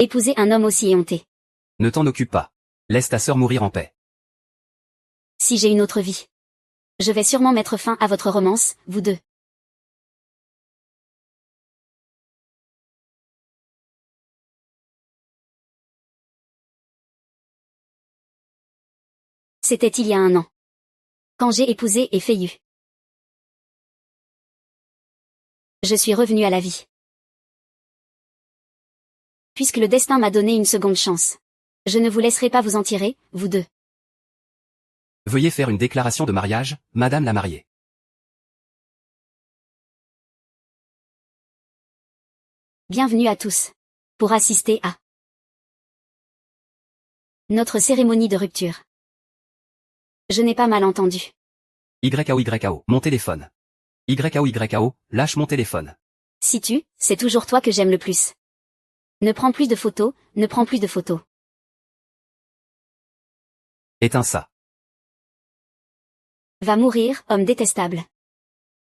Épouser un homme aussi éhonté. Ne t'en occupe pas. Laisse ta sœur mourir en paix. Si j'ai une autre vie. Je vais sûrement mettre fin à votre romance, vous deux. C'était il y a 1 an. Quand j'ai épousé Effeyu. Je suis revenue à la vie. Puisque le destin m'a donné une seconde chance. Je ne vous laisserai pas vous en tirer, vous deux. Veuillez faire une déclaration de mariage, madame la mariée. Bienvenue à tous. Pour assister à notre cérémonie de rupture. Je n'ai pas mal entendu. YAO, mon téléphone. YAO, lâche mon téléphone. Si c'est toujours toi que j'aime le plus. Ne prends plus de photos, ne prends plus de photos. Éteins ça. Va mourir, homme détestable.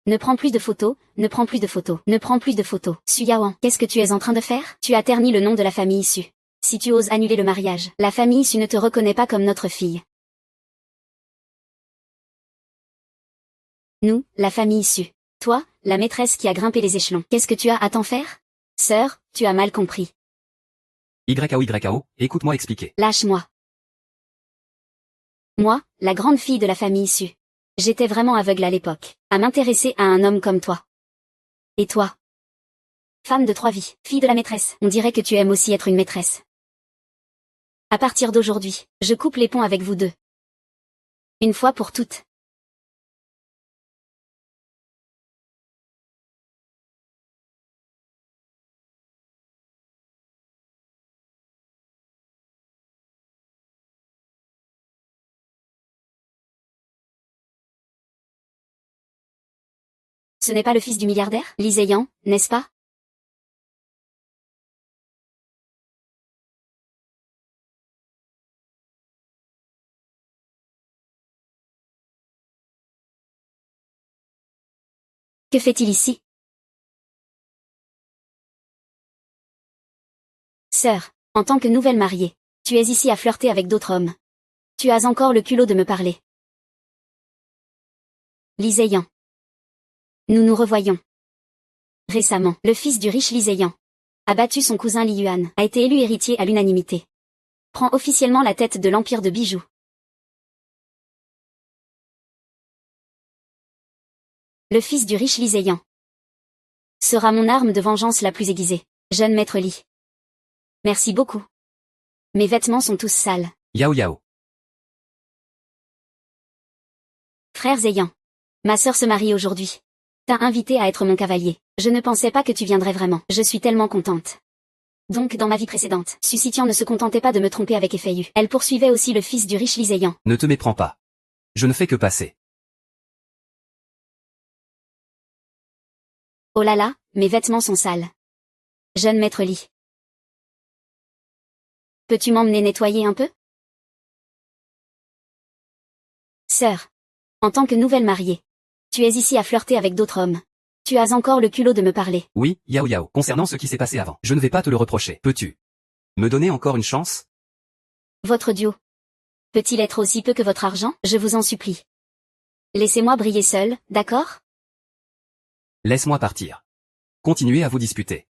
Ne prends plus de photos, ne prends plus de photos, ne prends plus de photos. Suyawan, qu'est-ce que tu es en train de faire? Tu as terni le nom de la famille issue. Si tu oses annuler le mariage, la famille issue ne te reconnaît pas comme notre fille. Nous, la famille issue. Toi, la maîtresse qui a grimpé les échelons. Qu'est-ce que tu as à t'en faire? Sœur, tu as mal compris. YAO, écoute-moi expliquer. Lâche-moi. Moi, la grande fille de la famille issue. J'étais vraiment aveugle à l'époque, à m'intéresser à un homme comme toi. Et toi? Femme de 3 vies, fille de la maîtresse, on dirait que tu aimes aussi être une maîtresse. À partir d'aujourd'hui, je coupe les ponts avec vous deux. Une fois pour toutes. Ce n'est pas le fils du milliardaire, Lee Zheyan, n'est-ce pas? Que fait-il ici? Sœur, en tant que nouvelle mariée, tu es ici à flirter avec d'autres hommes. Tu as encore le culot de me parler. Lee Zheyan. Nous nous revoyons. Récemment, le fils du riche Lee Zheyan a battu son cousin Li Yuan, a été élu héritier à l'unanimité. Prend officiellement la tête de l'empire de bijoux. Le fils du riche Lee Zheyan sera mon arme de vengeance la plus aiguisée. Jeune maître Lee. Merci beaucoup. Mes vêtements sont tous sales. Yao. Frère Zheyan. Ma sœur se marie aujourd'hui. T'as invité à être mon cavalier. Je ne pensais pas que tu viendrais vraiment. Je suis tellement contente. Donc dans ma vie précédente, Susitian ne se contentait pas de me tromper avec Effeyu. Elle poursuivait aussi le fils du riche Lee Zheyan. Ne te méprends pas. Je ne fais que passer. Oh là là, mes vêtements sont sales. Jeune maître Lee. Peux-tu m'emmener nettoyer un peu? Sœur. En tant que nouvelle mariée. Tu es ici à flirter avec d'autres hommes. Tu as encore le culot de me parler. Oui, Yao. Concernant ce qui s'est passé avant, je ne vais pas te le reprocher. Peux-tu me donner encore une chance? Votre duo. Peut-il être aussi peu que votre argent? Je vous en supplie. Laissez-moi briller seul, d'accord? Laisse-moi partir. Continuez à vous disputer.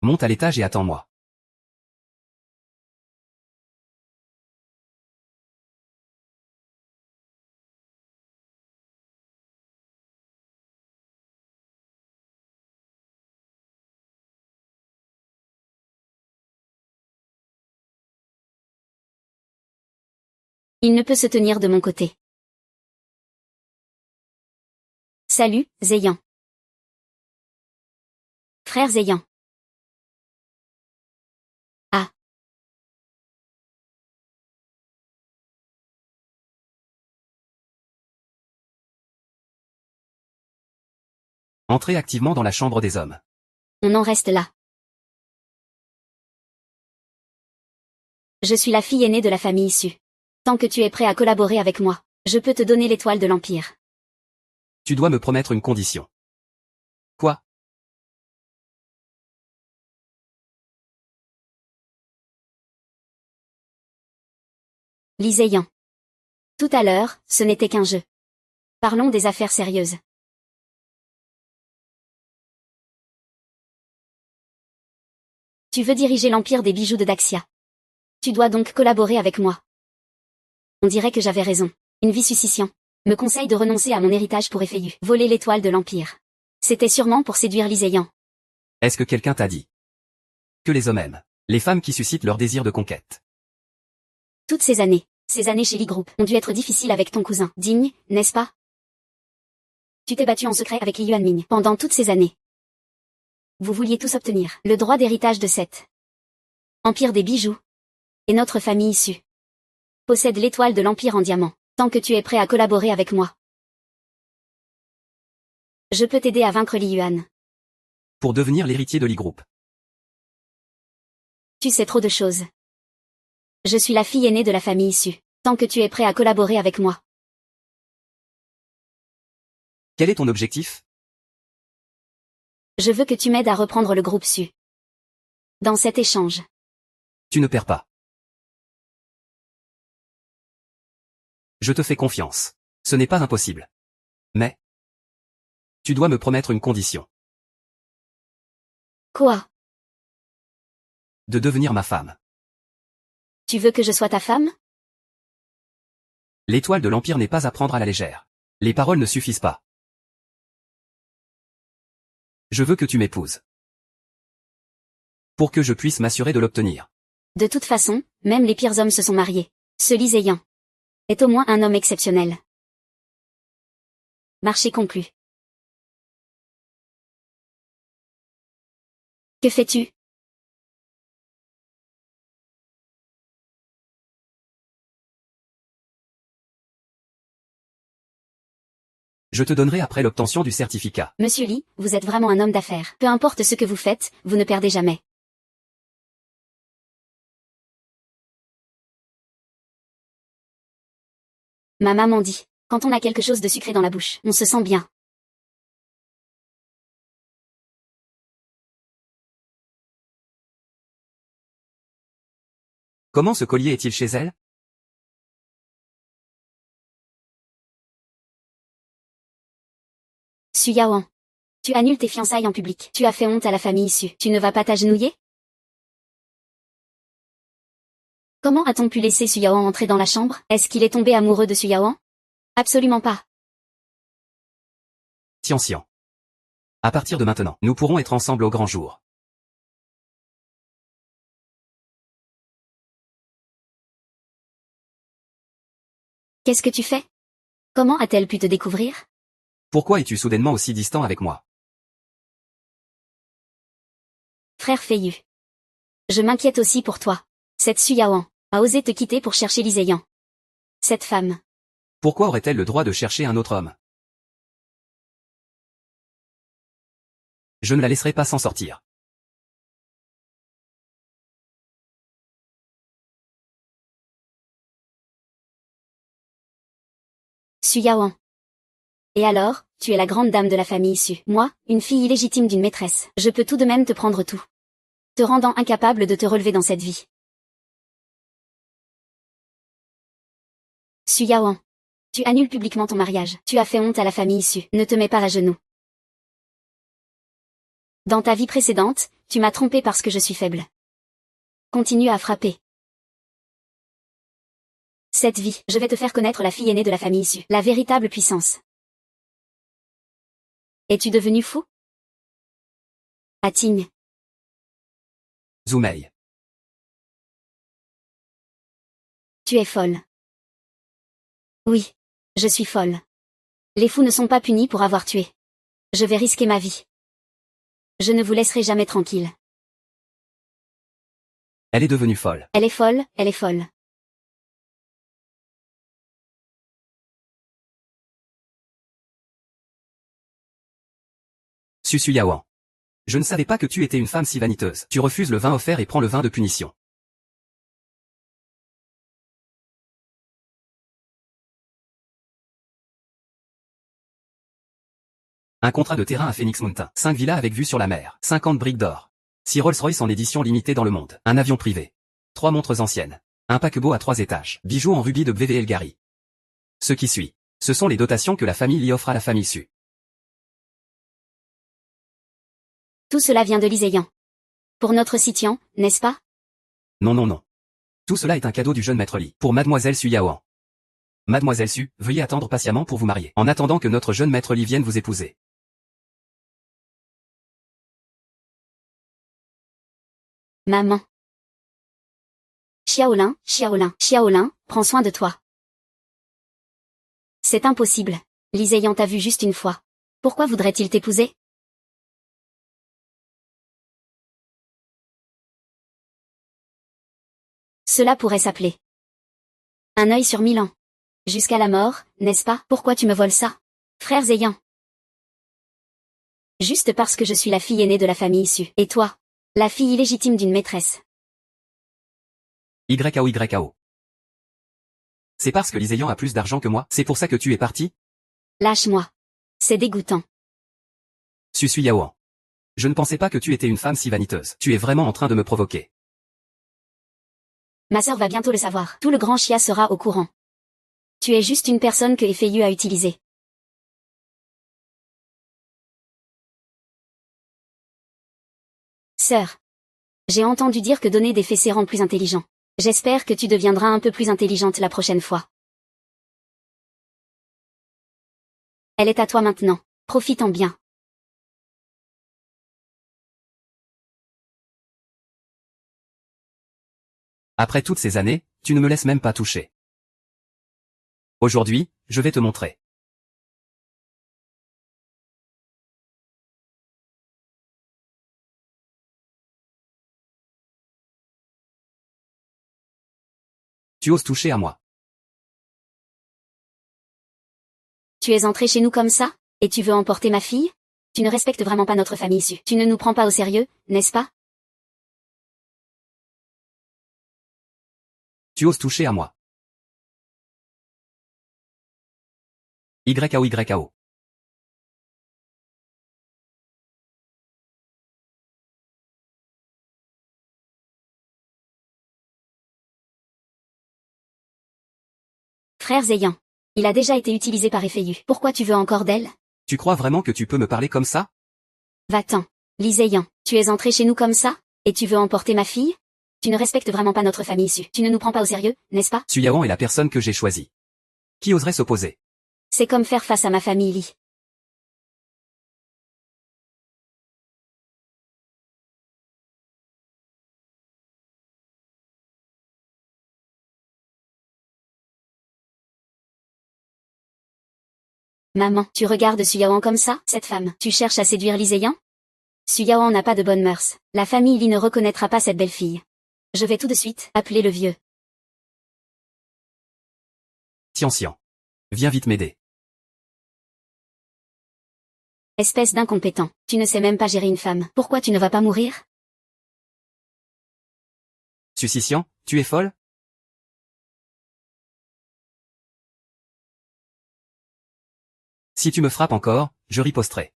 Monte à l'étage et attends-moi. Il ne peut se tenir de mon côté. Salut, Zheyan. Frère Zheyan. Ah. Entrez activement dans la chambre des hommes. On en reste là. Je suis la fille aînée de la famille issue. Tant que tu es prêt à collaborer avec moi, je peux te donner l'étoile de l'Empire. Tu dois me promettre une condition. Quoi? Lyséian. Tout à l'heure, ce n'était qu'un jeu. Parlons des affaires sérieuses. Tu veux diriger l'Empire des bijoux de Daxia. Tu dois donc collaborer avec moi. On dirait que j'avais raison. Une Vissusician me conseille de renoncer à mon héritage pour Éphéu. Voler l'étoile de l'Empire. C'était sûrement pour séduire Lyséian. Est-ce que quelqu'un t'a dit que les hommes aiment les femmes qui suscitent leur désir de conquête? Toutes ces années chez Li-Group ont dû être difficiles avec ton cousin. Digne, n'est-ce pas? Tu t'es battu en secret avec Li Yuanming pendant toutes ces années. Vous vouliez tous obtenir le droit d'héritage de cet Empire des bijoux. Et notre famille issue possède l'étoile de l'Empire en diamant. Tant que tu es prêt à collaborer avec moi, je peux t'aider à vaincre Li Yuan. Pour devenir l'héritier de Li-Group. Tu sais trop de choses. Je suis la fille aînée de la famille issue. Tant que tu es prêt à collaborer avec moi. Quel est ton objectif? Je veux que tu m'aides à reprendre le groupe Su. Dans cet échange. Tu ne perds pas. Je te fais confiance. Ce n'est pas impossible. Mais tu dois me promettre une condition. Quoi? De devenir ma femme. Tu veux que je sois ta femme? L'étoile de l'Empire n'est pas à prendre à la légère. Les paroles ne suffisent pas. Je veux que tu m'épouses. Pour que je puisse m'assurer de l'obtenir. De toute façon, même les pires hommes se sont mariés. Ce Lyséian est au moins un homme exceptionnel. Marché conclu. Que fais-tu? Je te donnerai après l'obtention du certificat. Monsieur Li, vous êtes vraiment un homme d'affaires. Peu importe ce que vous faites, vous ne perdez jamais. Ma maman dit, quand on a quelque chose de sucré dans la bouche, on se sent bien. Comment ce collier est-il chez elle? Su Yaoan. Tu annules tes fiançailles en public. Tu as fait honte à la famille issue. Tu ne vas pas t'agenouiller? Comment a-t-on pu laisser Su Yaoan entrer dans la chambre? Est-ce qu'il est tombé amoureux de Su Yaoan? Absolument pas. Tian. À partir de maintenant, nous pourrons être ensemble au grand jour. Qu'est-ce que tu fais? Comment a-t-elle pu te découvrir? Pourquoi es-tu soudainement aussi distant avec moi? Frère Feiyu. Je m'inquiète aussi pour toi. Cette Su Yaoan a osé te quitter pour chercher Lyséian. Cette femme. Pourquoi aurait-elle le droit de chercher un autre homme? Je ne la laisserai pas s'en sortir. Su Yaoan. Et alors, tu es la grande dame de la famille issue. Moi, une fille illégitime d'une maîtresse. Je peux tout de même te prendre tout. Te rendant incapable de te relever dans cette vie. Su Yaoan. Tu annules publiquement ton mariage. Tu as fait honte à la famille issue. Ne te mets pas à genoux. Dans ta vie précédente, tu m'as trompé parce que je suis faible. Continue à frapper. Cette vie, je vais te faire connaître la fille aînée de la famille issue. La véritable puissance. Es-tu devenu fou? Ating. Zumei. Tu es folle. Oui. Je suis folle. Les fous ne sont pas punis pour avoir tué. Je vais risquer ma vie. Je ne vous laisserai jamais tranquille. Elle est devenue folle. Elle est folle, elle est folle. Su Yaoan. Je ne savais pas que tu étais une femme si vaniteuse. Tu refuses le vin offert et prends le vin de punition. Un contrat de terrain à Phoenix Mountain. 5 villas avec vue sur la mer. 50 briques d'or. 6 Rolls-Royce en édition limitée dans le monde. Un avion privé. 3 montres anciennes. Un paquebot à 3 étages. Bijoux en rubis de BVL Gary. Ce qui suit. Ce sont les dotations que la famille Lee offre à la famille Su. Tout cela vient de Liséyan. Pour notre Sitian, n'est-ce pas? Non non non. Tout cela est un cadeau du jeune maître Lee. Pour Mademoiselle Su Yaoan. Mademoiselle Su, veuillez attendre patiemment pour vous marier. En attendant que notre jeune maître Lee vienne vous épouser. Maman. Xiaolin, Xiaolin, Xiaolin, prends soin de toi. C'est impossible. Liséyan t'a vu juste une fois. Pourquoi voudrait-il t'épouser? Cela pourrait s'appeler un œil sur 1000 ans. Jusqu'à la mort, n'est-ce pas? Pourquoi tu me voles ça? Frères ayants. Juste parce que je suis la fille aînée de la famille Su. Et toi? La fille illégitime d'une maîtresse. YAO. C'est parce que Liséyan a plus d'argent que moi, c'est pour ça que tu es parti? Lâche-moi. C'est dégoûtant. Su Yaoan. Je ne pensais pas que tu étais une femme si vaniteuse. Tu es vraiment en train de me provoquer. Ma sœur va bientôt le savoir. Tout le grand Chia sera au courant. Tu es juste une personne que Efeyu a utilisée. Sœur. J'ai entendu dire que donner des fessées rend plus intelligent. J'espère que tu deviendras un peu plus intelligente la prochaine fois. Elle est à toi maintenant. Profite-en bien. Après toutes ces années, tu ne me laisses même pas toucher. Aujourd'hui, je vais te montrer. Tu oses toucher à moi. Tu es entré chez nous comme ça? Et tu veux emporter ma fille? Tu ne respectes vraiment pas notre famille Su. Tu ne nous prends pas au sérieux, n'est-ce pas? Tu oses toucher à moi. YAO. Frères ayants. Il a déjà été utilisé par Efeyu. Pourquoi tu veux encore d'elle? Tu crois vraiment que tu peux me parler comme ça? Va-t'en. Liséyan, tu es entré chez nous comme ça? Et tu veux emporter ma fille? Tu ne respectes vraiment pas notre famille Su. Tu ne nous prends pas au sérieux, n'est-ce pas? Su Yaoan est la personne que j'ai choisie. Qui oserait s'opposer? C'est comme faire face à ma famille Lee. Maman, tu regardes Suyawan comme ça, cette femme? Tu cherches à séduire Liséyan? Suyawan n'a pas de bonnes mœurs. La famille Lee ne reconnaîtra pas cette belle fille. Je vais tout de suite appeler le vieux. Tian. Viens vite m'aider. Espèce d'incompétent. Tu ne sais même pas gérer une femme. Pourquoi tu ne vas pas mourir? Suspicion, tu es folle? Si tu me frappes encore, je riposterai.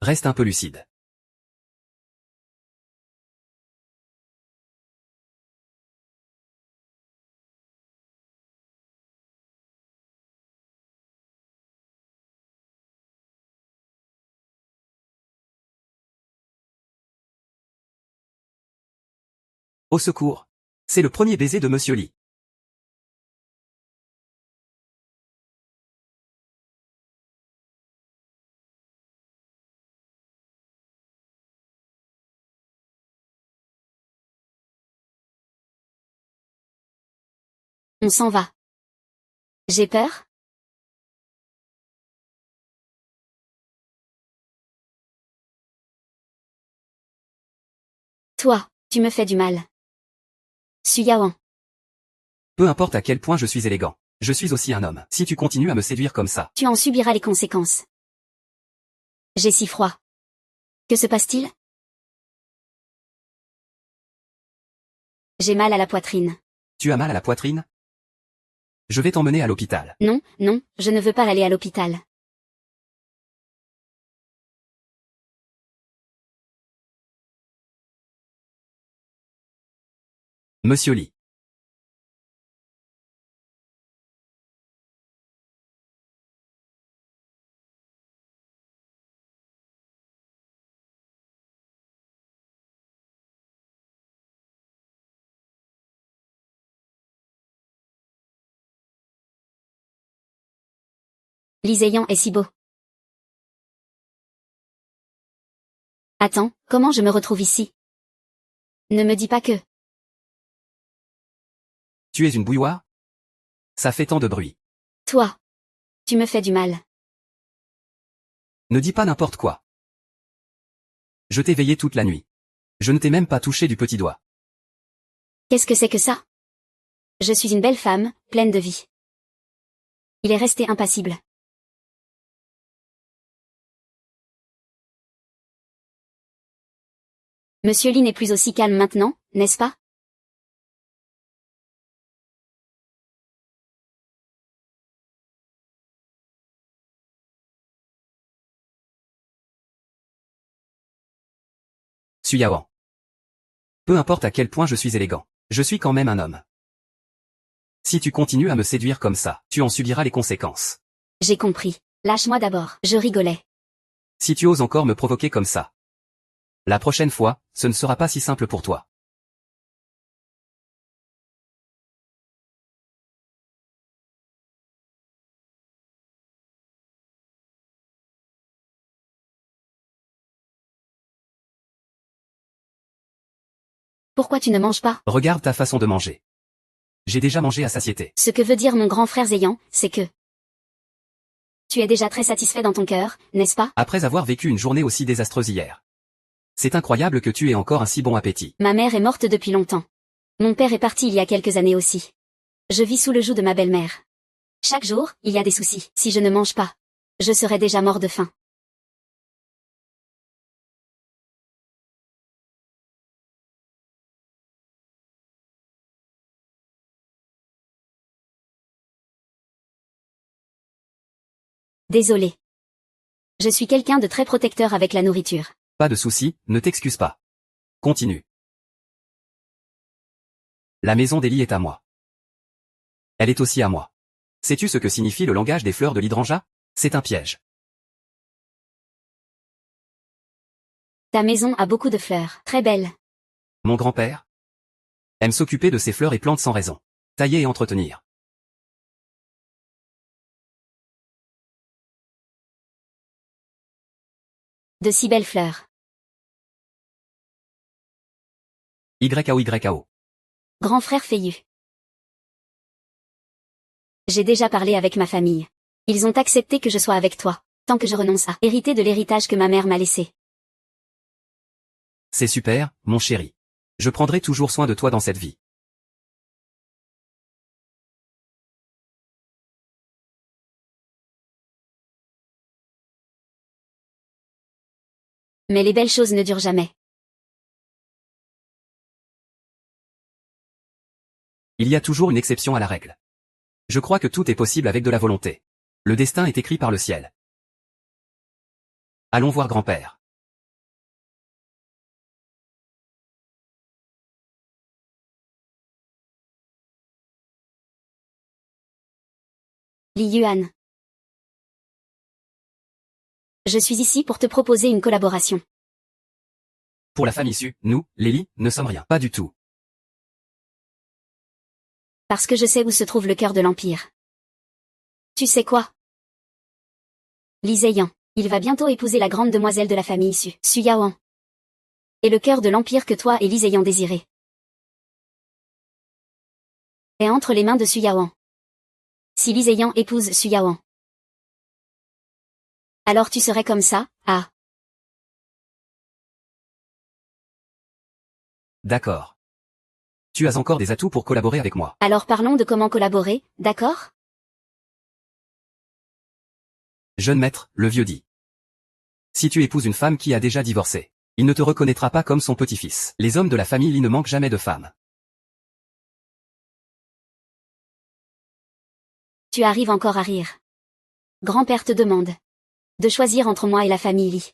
Reste un peu lucide. Au secours. C'est le premier baiser de Monsieur Lee. On s'en va. J'ai peur? Toi, tu me fais du mal. Su Yaoan. Peu importe à quel point je suis élégant. Je suis aussi un homme. Si tu continues à me séduire comme ça, Tu en subiras les conséquences. J'ai si froid. Que se passe-t-il? J'ai mal à la poitrine. tu as mal à la poitrine? Je vais t'emmener à l'hôpital. Non, non, je ne veux pas aller à l'hôpital. Monsieur Lee. Lee Zheyan est si beau. Attends, comment je me retrouve ici? Ne me dis pas que... Tu es une bouilloire? Ça fait tant de bruit. Toi. Tu me fais du mal. Ne dis pas n'importe quoi. Je t'ai veillé toute la nuit. Je ne t'ai même pas touché du petit doigt. Qu'est-ce que c'est que ça? Je suis une belle femme, pleine de vie. Il est resté impassible. Monsieur Lee n'est plus aussi calme maintenant, n'est-ce pas? Su Yaoan. Peu importe à quel point je suis élégant. Je suis quand même un homme. Si tu continues à me séduire comme ça, tu en subiras les conséquences. J'ai compris. Lâche-moi d'abord. Je rigolais. Si tu oses encore me provoquer comme ça. La prochaine fois, ce ne sera pas si simple pour toi. Pourquoi tu ne manges pas? Regarde ta façon de manger. J'ai déjà mangé à satiété. Ce que veut dire mon grand frère Zheyan, c'est que... Tu es déjà très satisfait dans ton cœur, n'est-ce pas? Après avoir vécu une journée aussi désastreuse hier. C'est incroyable que tu aies encore un si bon appétit. Ma mère est morte depuis longtemps. Mon père est parti il y a quelques années aussi. Je vis sous le joug de ma belle-mère. Chaque jour, il y a des soucis. Si je ne mange pas, je serais déjà mort de faim. Désolé. Je suis quelqu'un de très protecteur avec la nourriture. Pas de souci, ne t'excuse pas. Continue. La maison d'Elie est à moi. Elle est aussi à moi. Sais-tu ce que signifie le langage des fleurs de l'hydrangea? C'est un piège. Ta maison a beaucoup de fleurs. Très belles. Mon grand-père aime s'occuper de ses fleurs et plantes sans raison. Tailler et entretenir. De si belles fleurs. YAO. Grand frère Feiyu. J'ai déjà parlé avec ma famille. Ils ont accepté que je sois avec toi, tant que je renonce à hériter de l'héritage que ma mère m'a laissé. C'est super, mon chéri. Je prendrai toujours soin de toi dans cette vie. Mais les belles choses ne durent jamais. Il y a toujours une exception à la règle. Je crois que tout est possible avec de la volonté. Le destin est écrit par le ciel. Allons voir grand-père. Li Yuan. Je suis ici pour te proposer une collaboration. Pour la famille Su, nous, les Lee, ne sommes rien. Pas du tout. Parce que je sais où se trouve le cœur de l'Empire. Tu sais quoi? Li Zheyan. Il va bientôt épouser la grande demoiselle de la famille Su, Su Yaoan. Et le cœur de l'Empire que toi et Li Zheyan désirez est entre les mains de Su Yaoan. Si Li Zheyan épouse Su Yaoan, alors tu serais comme ça, ah. D'accord. Tu as encore des atouts pour collaborer avec moi. Alors parlons de comment collaborer, d'accord? Jeune maître, le vieux dit. Si tu épouses une femme qui a déjà divorcé, il ne te reconnaîtra pas comme son petit-fils. Les hommes de la famille ne manquent jamais de femmes. Tu arrives encore à rire. Grand-père te demande de choisir entre moi et la famille Lee.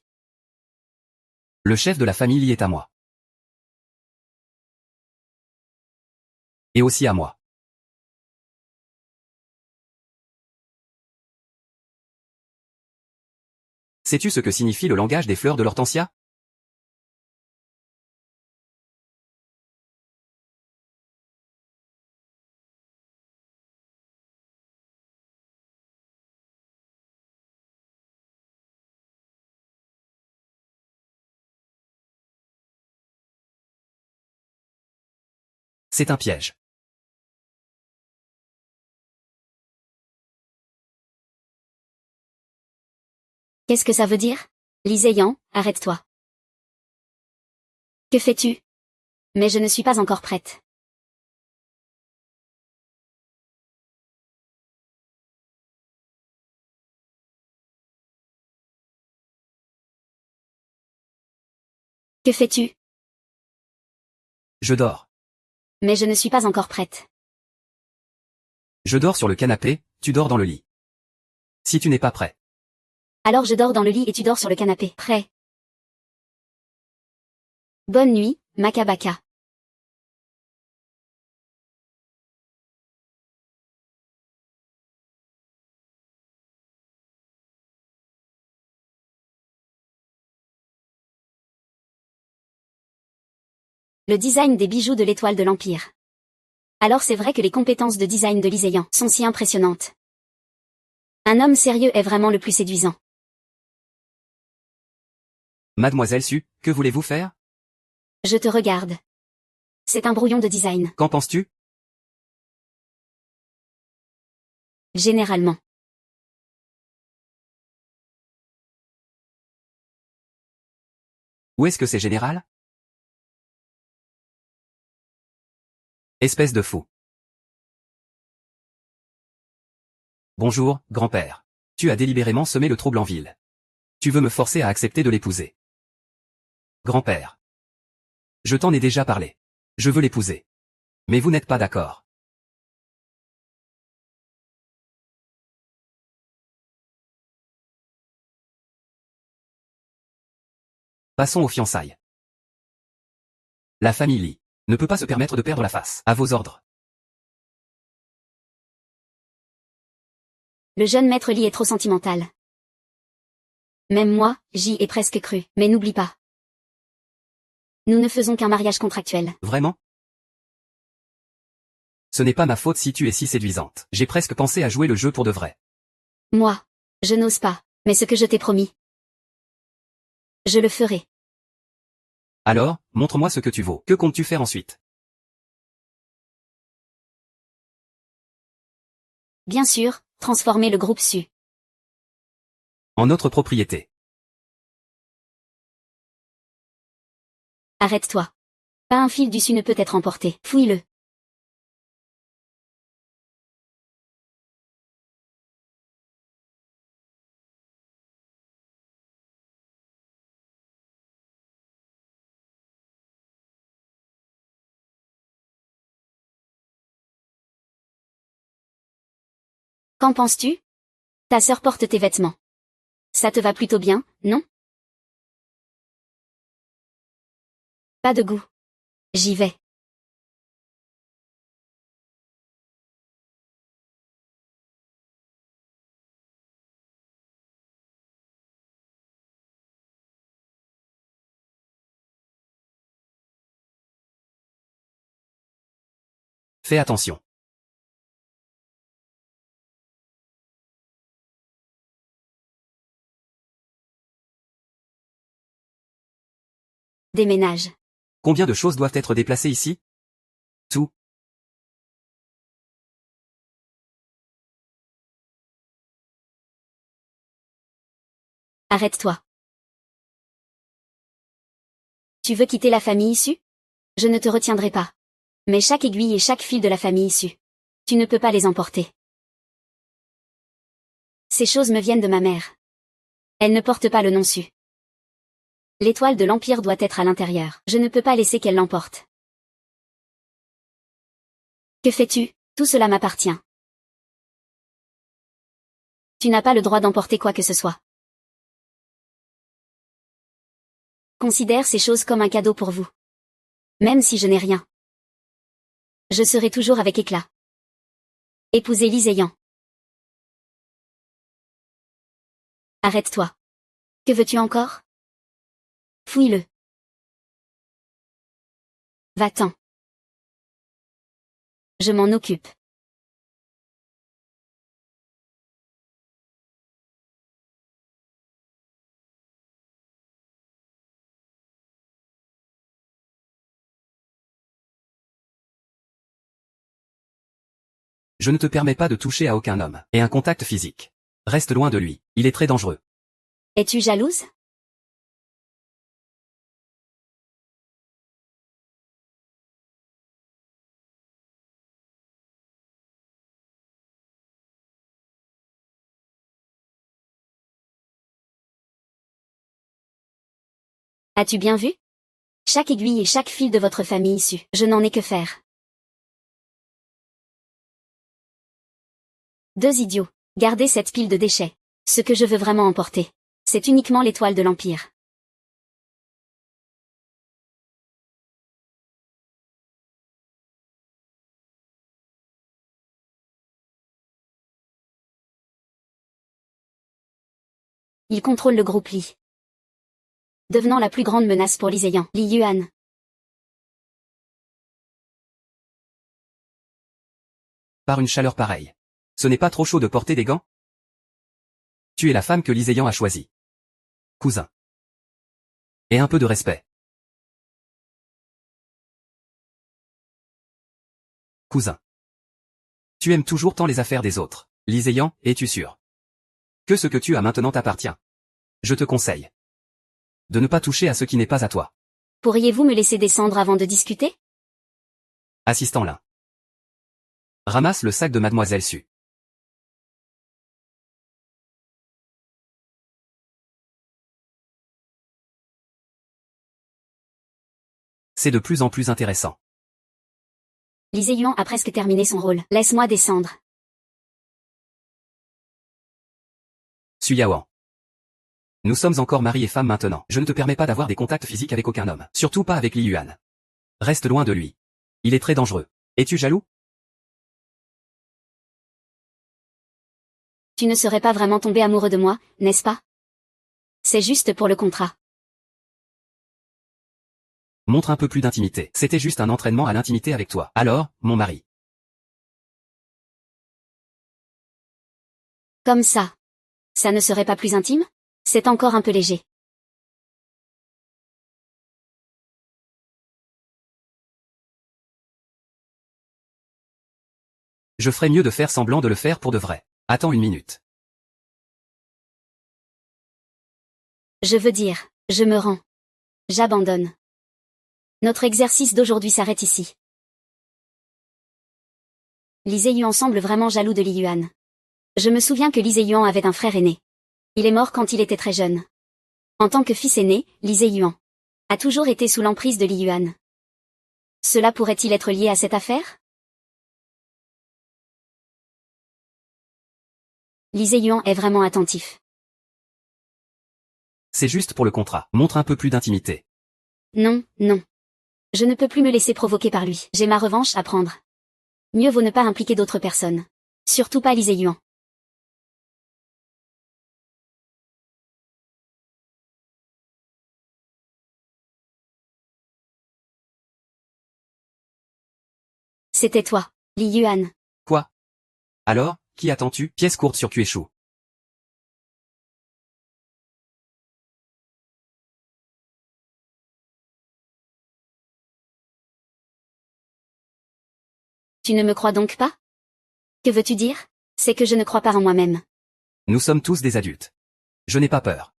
Le chef de la famille Lee est à moi. Et aussi à moi. Sais-tu ce que signifie le langage des fleurs de l'hortensia? C'est un piège. Qu'est-ce que ça veut dire? Liséyan, arrête-toi. Que fais-tu? Mais je ne suis pas encore prête. Que fais-tu? Je dors. Mais je ne suis pas encore prête. Je dors sur le canapé, tu dors dans le lit. Si tu n'es pas prêt. Alors je dors dans le lit et tu dors sur le canapé. Prêt. Bonne nuit, Makabaka. Le design des bijoux de l'étoile de l'Empire. Alors c'est vrai que les compétences de design de Liséyan sont si impressionnantes. Un homme sérieux est vraiment le plus séduisant. Mademoiselle Su, que voulez-vous faire? Je te regarde. C'est un brouillon de design. Qu'en penses-tu? Généralement. Où est-ce que c'est général? Espèce de fou. Bonjour, grand-père. Tu as délibérément semé le trouble en ville. Tu veux me forcer à accepter de l'épouser. Grand-père. Je t'en ai déjà parlé. Je veux l'épouser. Mais vous n'êtes pas d'accord. Passons aux fiançailles. La famille Lee ne peut pas se permettre de perdre la face. À vos ordres. Le jeune maître Lee est trop sentimental. Même moi, j'y ai presque cru. Mais n'oublie pas. Nous ne faisons qu'un mariage contractuel. Vraiment? Ce n'est pas ma faute si tu es si séduisante. J'ai presque pensé à jouer le jeu pour de vrai. Moi, je n'ose pas. Mais ce que je t'ai promis, je le ferai. Alors, montre-moi ce que tu vaux. Que comptes-tu faire ensuite? Bien sûr, transformer le groupe Su. En notre propriété. Arrête-toi. Pas un fil du Su ne peut être emporté. Fouille-le. Qu'en penses-tu? Ta sœur porte tes vêtements. Ça te va plutôt bien, non? Pas de goût. J'y vais. Fais attention. Déménage. Combien de choses doivent être déplacées ici? Tout. Arrête-toi. Tu veux quitter la famille issue? Je ne te retiendrai pas. Mais chaque aiguille et chaque fil de la famille issue. Tu ne peux pas les emporter. Ces choses me viennent de ma mère. Elle ne porte pas le nom Su. L'étoile de l'Empire doit être à l'intérieur. Je ne peux pas laisser qu'elle l'emporte. Que fais-tu? Tout cela m'appartient. Tu n'as pas le droit d'emporter quoi que ce soit. Considère ces choses comme un cadeau pour vous. Même si je n'ai rien. Je serai toujours avec éclat. Épousez Lyséian. Arrête-toi. Que veux-tu encore? Fouille-le. Va-t'en. Je m'en occupe. Je ne te permets pas de toucher à aucun homme, et un contact physique. Reste loin de lui, il est très dangereux. Es-tu jalouse? As-tu bien vu? Chaque aiguille et chaque fil de votre famille issue. Je n'en ai que faire. Deux idiots. Gardez cette pile de déchets. Ce que je veux vraiment emporter. C'est uniquement l'étoile de l'Empire. Il contrôle le groupe Li. Devenant la plus grande menace pour Lyséian. Li Yuan. Par une chaleur pareille. Ce n'est pas trop chaud de porter des gants? Tu es la femme que Lyséian a choisie. Cousin. Et un peu de respect. Cousin. Tu aimes toujours tant les affaires des autres. Lyséian, es-tu sûr que ce que tu as maintenant t'appartient? Je te conseille de ne pas toucher à ce qui n'est pas à toi. Pourriez-vous me laisser descendre avant de discuter? Assistant l'un. Ramasse le sac de mademoiselle Su. C'est de plus en plus intéressant. Lyséian a presque terminé son rôle. Laisse-moi descendre. Su Yaoan. Nous sommes encore mari et femme maintenant. Je ne te permets pas d'avoir des contacts physiques avec aucun homme. Surtout pas avec Li Yuan. Reste loin de lui. Il est très dangereux. Es-tu jaloux? Tu ne serais pas vraiment tombé amoureux de moi, n'est-ce pas? C'est juste pour le contrat. Montre un peu plus d'intimité. C'était juste un entraînement à l'intimité avec toi. Alors, mon mari. Comme ça. Ça ne serait pas plus intime? C'est encore un peu léger. Je ferais mieux de faire semblant de le faire pour de vrai. Attends une minute. Je veux dire, je me rends. J'abandonne. Notre exercice d'aujourd'hui s'arrête ici. Lyséian semble vraiment jaloux de Li Yuan. Je me souviens que Lyséian avait un frère aîné. Il est mort quand il était très jeune. En tant que fils aîné, Lyséian a toujours été sous l'emprise de Li Yuan. Cela pourrait-il être lié à cette affaire? Lyséian est vraiment attentif. C'est juste pour le contrat. Montre un peu plus d'intimité. Non, non. Je ne peux plus me laisser provoquer par lui. J'ai ma revanche à prendre. Mieux vaut ne pas impliquer d'autres personnes. Surtout pas Lyséian. C'était toi, Li Yuan. Quoi? Alors, qui attends-tu? Pièce courte sur Kueshu. Tu ne me crois donc pas? Que veux-tu dire? C'est que je ne crois pas en moi-même. Nous sommes tous des adultes. Je n'ai pas peur.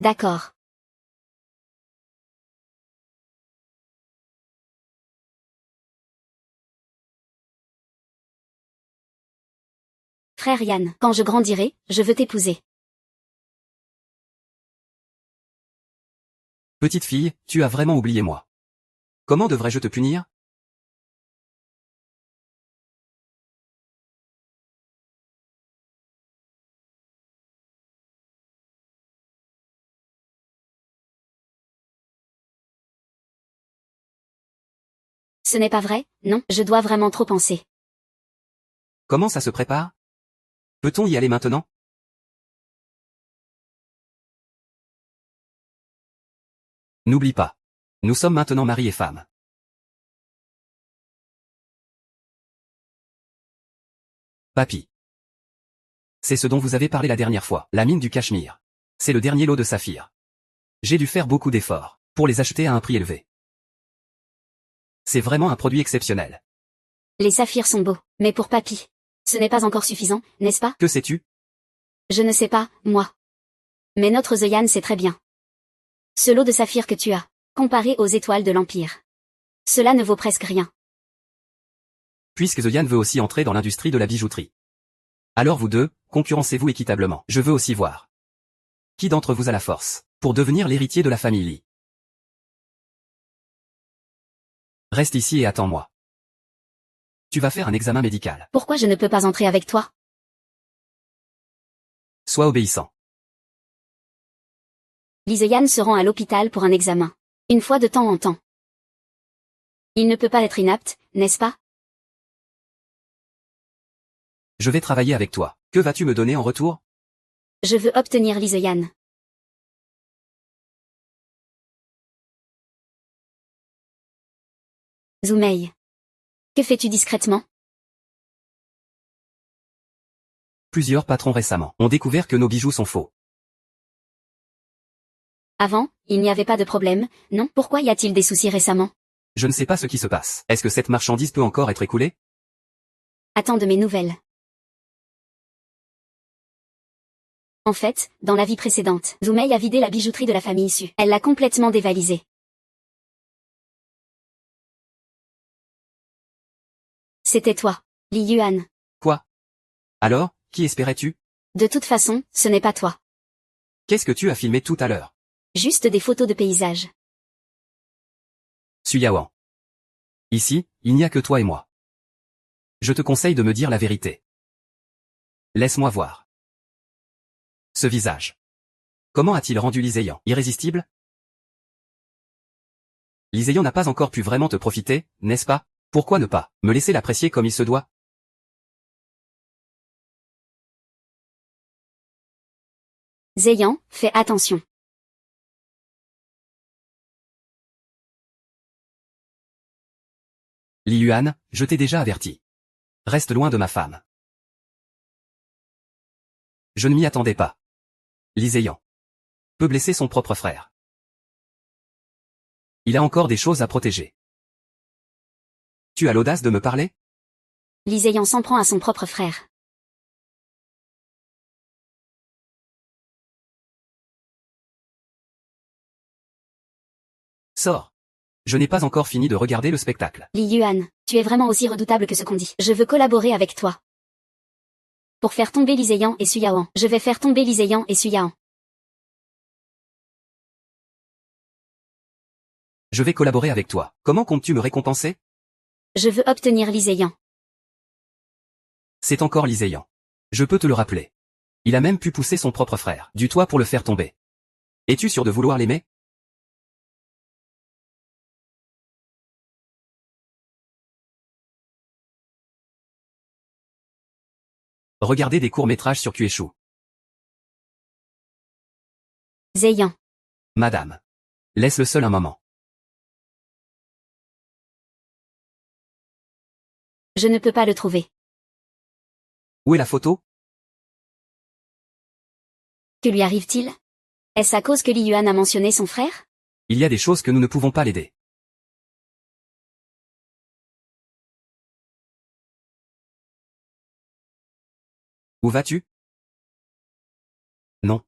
D'accord. Frère Yann, quand je grandirai, je veux t'épouser. Petite fille, tu as vraiment oublié moi. Comment devrais-je te punir? Ce n'est pas vrai, non, je dois vraiment trop penser. Comment ça se prépare? Peut-on y aller maintenant? N'oublie pas. Nous sommes maintenant mari et femme. Papy. C'est ce dont vous avez parlé la dernière fois, la mine du Cachemire. C'est le dernier lot de saphirs. J'ai dû faire beaucoup d'efforts pour les acheter à un prix élevé. C'est vraiment un produit exceptionnel. Les saphirs sont beaux, mais pour papy. Ce n'est pas encore suffisant, n'est-ce pas? Que sais-tu? Je ne sais pas, moi. Mais notre The Yann sait très bien. Ce lot de saphirs que tu as, comparé aux étoiles de l'Empire. Cela ne vaut presque rien. Puisque The Yann veut aussi entrer dans l'industrie de la bijouterie. Alors vous deux, concurrencez-vous équitablement. Je veux aussi voir. Qui d'entre vous a la force pour devenir l'héritier de la famille Lee? Reste ici et attends-moi. Tu vas faire un examen médical. Pourquoi je ne peux pas entrer avec toi? Sois obéissant. Lee The Yann se rend à l'hôpital pour un examen. Une fois de temps en temps. Il ne peut pas être inapte, n'est-ce pas? Je vais travailler avec toi. Que vas-tu me donner en retour? Je veux obtenir Lee The Yann. Zoumei. Que fais-tu discrètement? Plusieurs patrons récemment ont découvert que nos bijoux sont faux. Avant, il n'y avait pas de problème, non? Pourquoi y a-t-il des soucis récemment? Je ne sais pas ce qui se passe. Est-ce que cette marchandise peut encore être écoulée? Attends de mes nouvelles. En fait, dans la vie précédente, Zoumei a vidé la bijouterie de la famille Su. Elle l'a complètement dévalisée. C'était toi, Li Yuan. Quoi? Alors, qui espérais-tu? De toute façon, ce n'est pas toi. Qu'est-ce que tu as filmé tout à l'heure? Juste des photos de paysages. Suyawan. Ici, il n'y a que toi et moi. Je te conseille de me dire la vérité. Laisse-moi voir. Ce visage. Comment a-t-il rendu Liséyan irrésistible? Liséyan n'a pas encore pu vraiment te profiter, n'est-ce pas? Pourquoi ne pas me laisser l'apprécier comme il se doit? Zéyan, fais attention. Li Yuan, je t'ai déjà averti. Reste loin de ma femme. Je ne m'y attendais pas. Liséyan peut blesser son propre frère. Il a encore des choses à protéger. Tu as l'audace de me parler? Li Zéyan s'en prend à son propre frère. Sors. Je n'ai pas encore fini de regarder le spectacle. Li Yuan, tu es vraiment aussi redoutable que ce qu'on dit. Je veux collaborer avec toi. Pour faire tomber Li Zéyan et Suyawan. Je vais faire tomber Li Zéyan et Suyawan. Je vais collaborer avec toi. Comment comptes-tu me récompenser? Je veux obtenir Li Zéyan. C'est encore Liséyan. Je peux te le rappeler. Il a même pu pousser son propre frère du toit pour le faire tomber. Es-tu sûr de vouloir l'aimer? Regardez des courts-métrages sur Kyushu. Zéyan. Madame. Laisse-le seul un moment. Je ne peux pas le trouver. Où est la photo? Que lui arrive-t-il? Est-ce à cause que Li Yuan a mentionné son frère? Il y a des choses que nous ne pouvons pas l'aider. Où vas-tu? Non.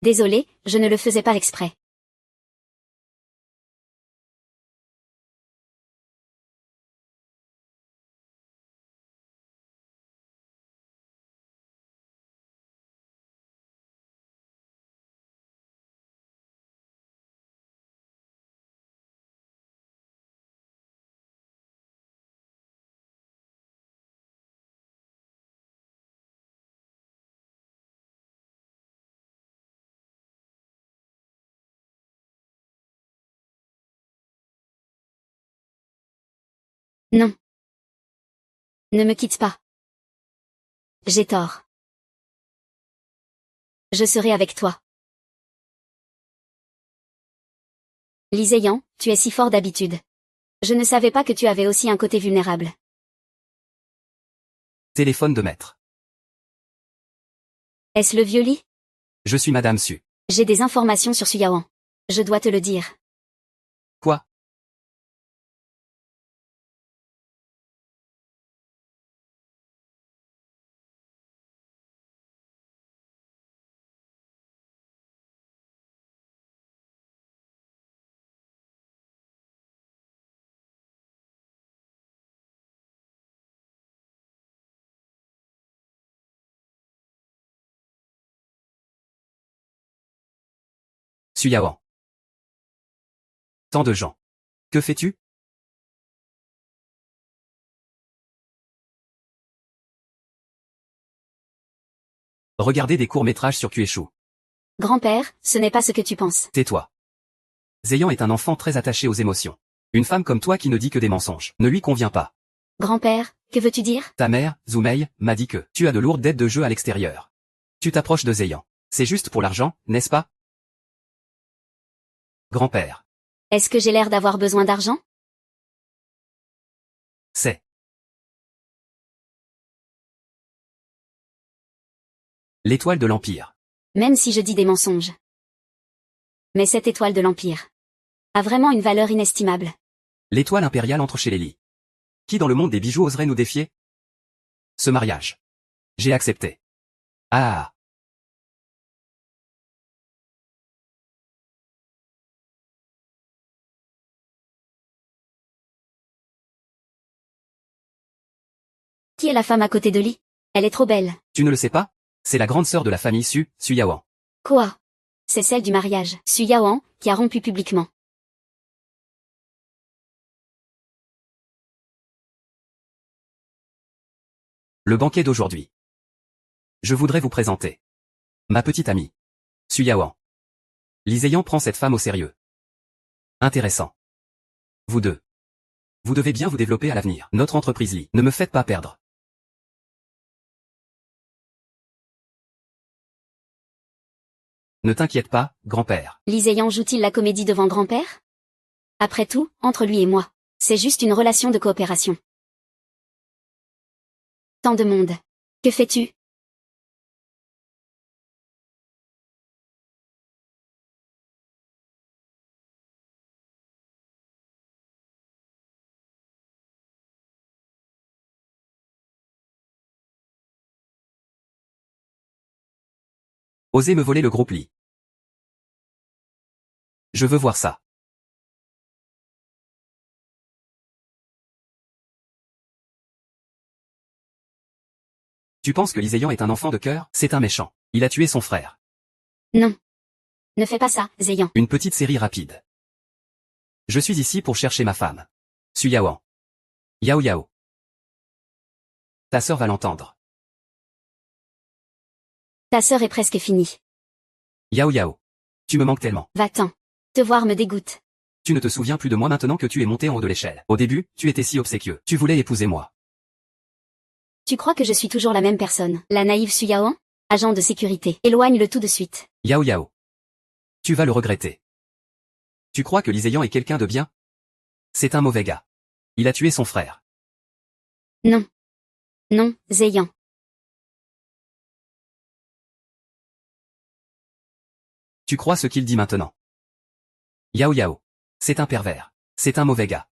Désolé, je ne le faisais pas exprès. Non. Ne me quitte pas. J'ai tort. Je serai avec toi. Liséyan, tu es si fort d'habitude. Je ne savais pas que tu avais aussi un côté vulnérable. Téléphone de maître. Est-ce le vieux lit? Je suis Madame Su. J'ai des informations sur Suyawan. Je dois te le dire. Quoi? Suyawan. Tant de gens. Que fais-tu? Regarder des courts-métrages sur Kyushu. Grand-père, ce n'est pas ce que tu penses. Tais-toi. Zéyan est un enfant très attaché aux émotions. Une femme comme toi qui ne dit que des mensonges ne lui convient pas. Grand-père, que veux-tu dire? Ta mère, Zoumei, m'a dit que tu as de lourdes dettes de jeu à l'extérieur. Tu t'approches de Zéyan. C'est juste pour l'argent, n'est-ce pas? Grand-père. Est-ce que j'ai l'air d'avoir besoin d'argent? C'est l'étoile de l'Empire. Même si je dis des mensonges. Mais cette étoile de l'Empire a vraiment une valeur inestimable. L'étoile impériale entre chez les lits. Qui dans le monde des bijoux oserait nous défier? Ce mariage. J'ai accepté. Ah. Qui est la femme à côté de lit? Elle est trop belle. Tu ne le sais pas? C'est la grande sœur de la famille Su, Suyawan. Quoi? C'est celle du mariage. Suyawan, qui a rompu publiquement. Le banquet d'aujourd'hui. Je voudrais vous présenter ma petite amie. Suyawan. Liséyan prend cette femme au sérieux. Intéressant. Vous deux. Vous devez bien vous développer à l'avenir. Notre entreprise Li. Ne me faites pas perdre. Ne t'inquiète pas, grand-père. Liséyan joue-t-il la comédie devant grand-père? Après tout, entre lui et moi, c'est juste une relation de coopération. Tant de monde. Que fais-tu? Osez me voler le groupe Li. Je veux voir ça. Tu penses que Liséyan est un enfant de cœur? C'est un méchant. Il a tué son frère. Non. Ne fais pas ça, Zéyan. Une petite série rapide. Je suis ici pour chercher ma femme. Suyawan. Yao Yao. Ta sœur va l'entendre. Ta sœur est presque finie. Yao Yao. Tu me manques tellement. Va-t'en. Te voir me dégoûte. Tu ne te souviens plus de moi maintenant que tu es monté en haut de l'échelle. Au début, tu étais si obséquieux. Tu voulais épouser moi. Tu crois que je suis toujours la même personne? La naïve Suyawan? Agent de sécurité. Éloigne-le tout de suite. Yao Yao. Tu vas le regretter. Tu crois que Liséyan est quelqu'un de bien? C'est un mauvais gars. Il a tué son frère. Non. Non, Zéyan. Tu crois ce qu'il dit maintenant? Yao Yao. C'est un pervers. C'est un mauvais gars.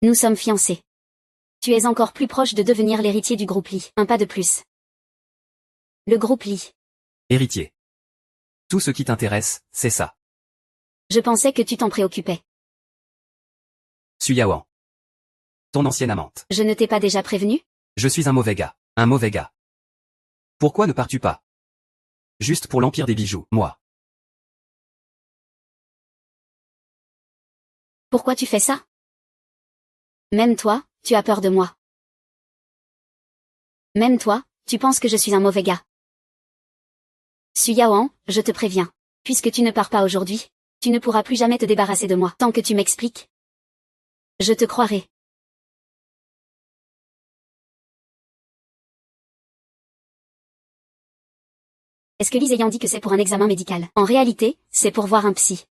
Nous sommes fiancés. Tu es encore plus proche de devenir l'héritier du groupe Lee. Un pas de plus. Le groupe Lee. Héritier. Tout ce qui t'intéresse, c'est ça. Je pensais que tu t'en préoccupais. Suyawan. Ton ancienne amante. Je ne t'ai pas déjà prévenu? Je suis un mauvais gars. Un mauvais gars. Pourquoi ne pars-tu pas? Juste pour l'empire des bijoux, moi. Pourquoi tu fais ça? Même toi, tu as peur de moi. Même toi, tu penses que je suis un mauvais gars. Suyawan, je te préviens. Puisque tu ne pars pas aujourd'hui, tu ne pourras plus jamais te débarrasser de moi. Tant que tu m'expliques, je te croirai. Est-ce que Lee Zheyan dit que c'est pour un examen médical? En réalité, c'est pour voir un psy.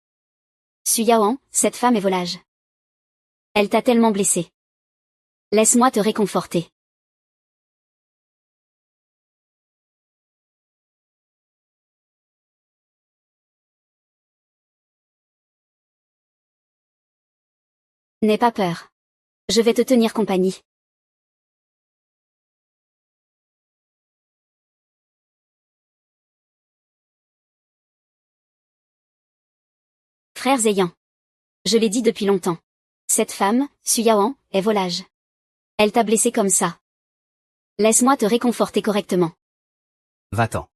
Suyawan, cette femme est volage. Elle t'a tellement blessé. Laisse-moi te réconforter. N'aie pas peur. Je vais te tenir compagnie. Frère Zheyan. Je l'ai dit depuis longtemps. Cette femme, Suyawan, est volage. Elle t'a blessé comme ça. Laisse-moi te réconforter correctement. Va-t'en.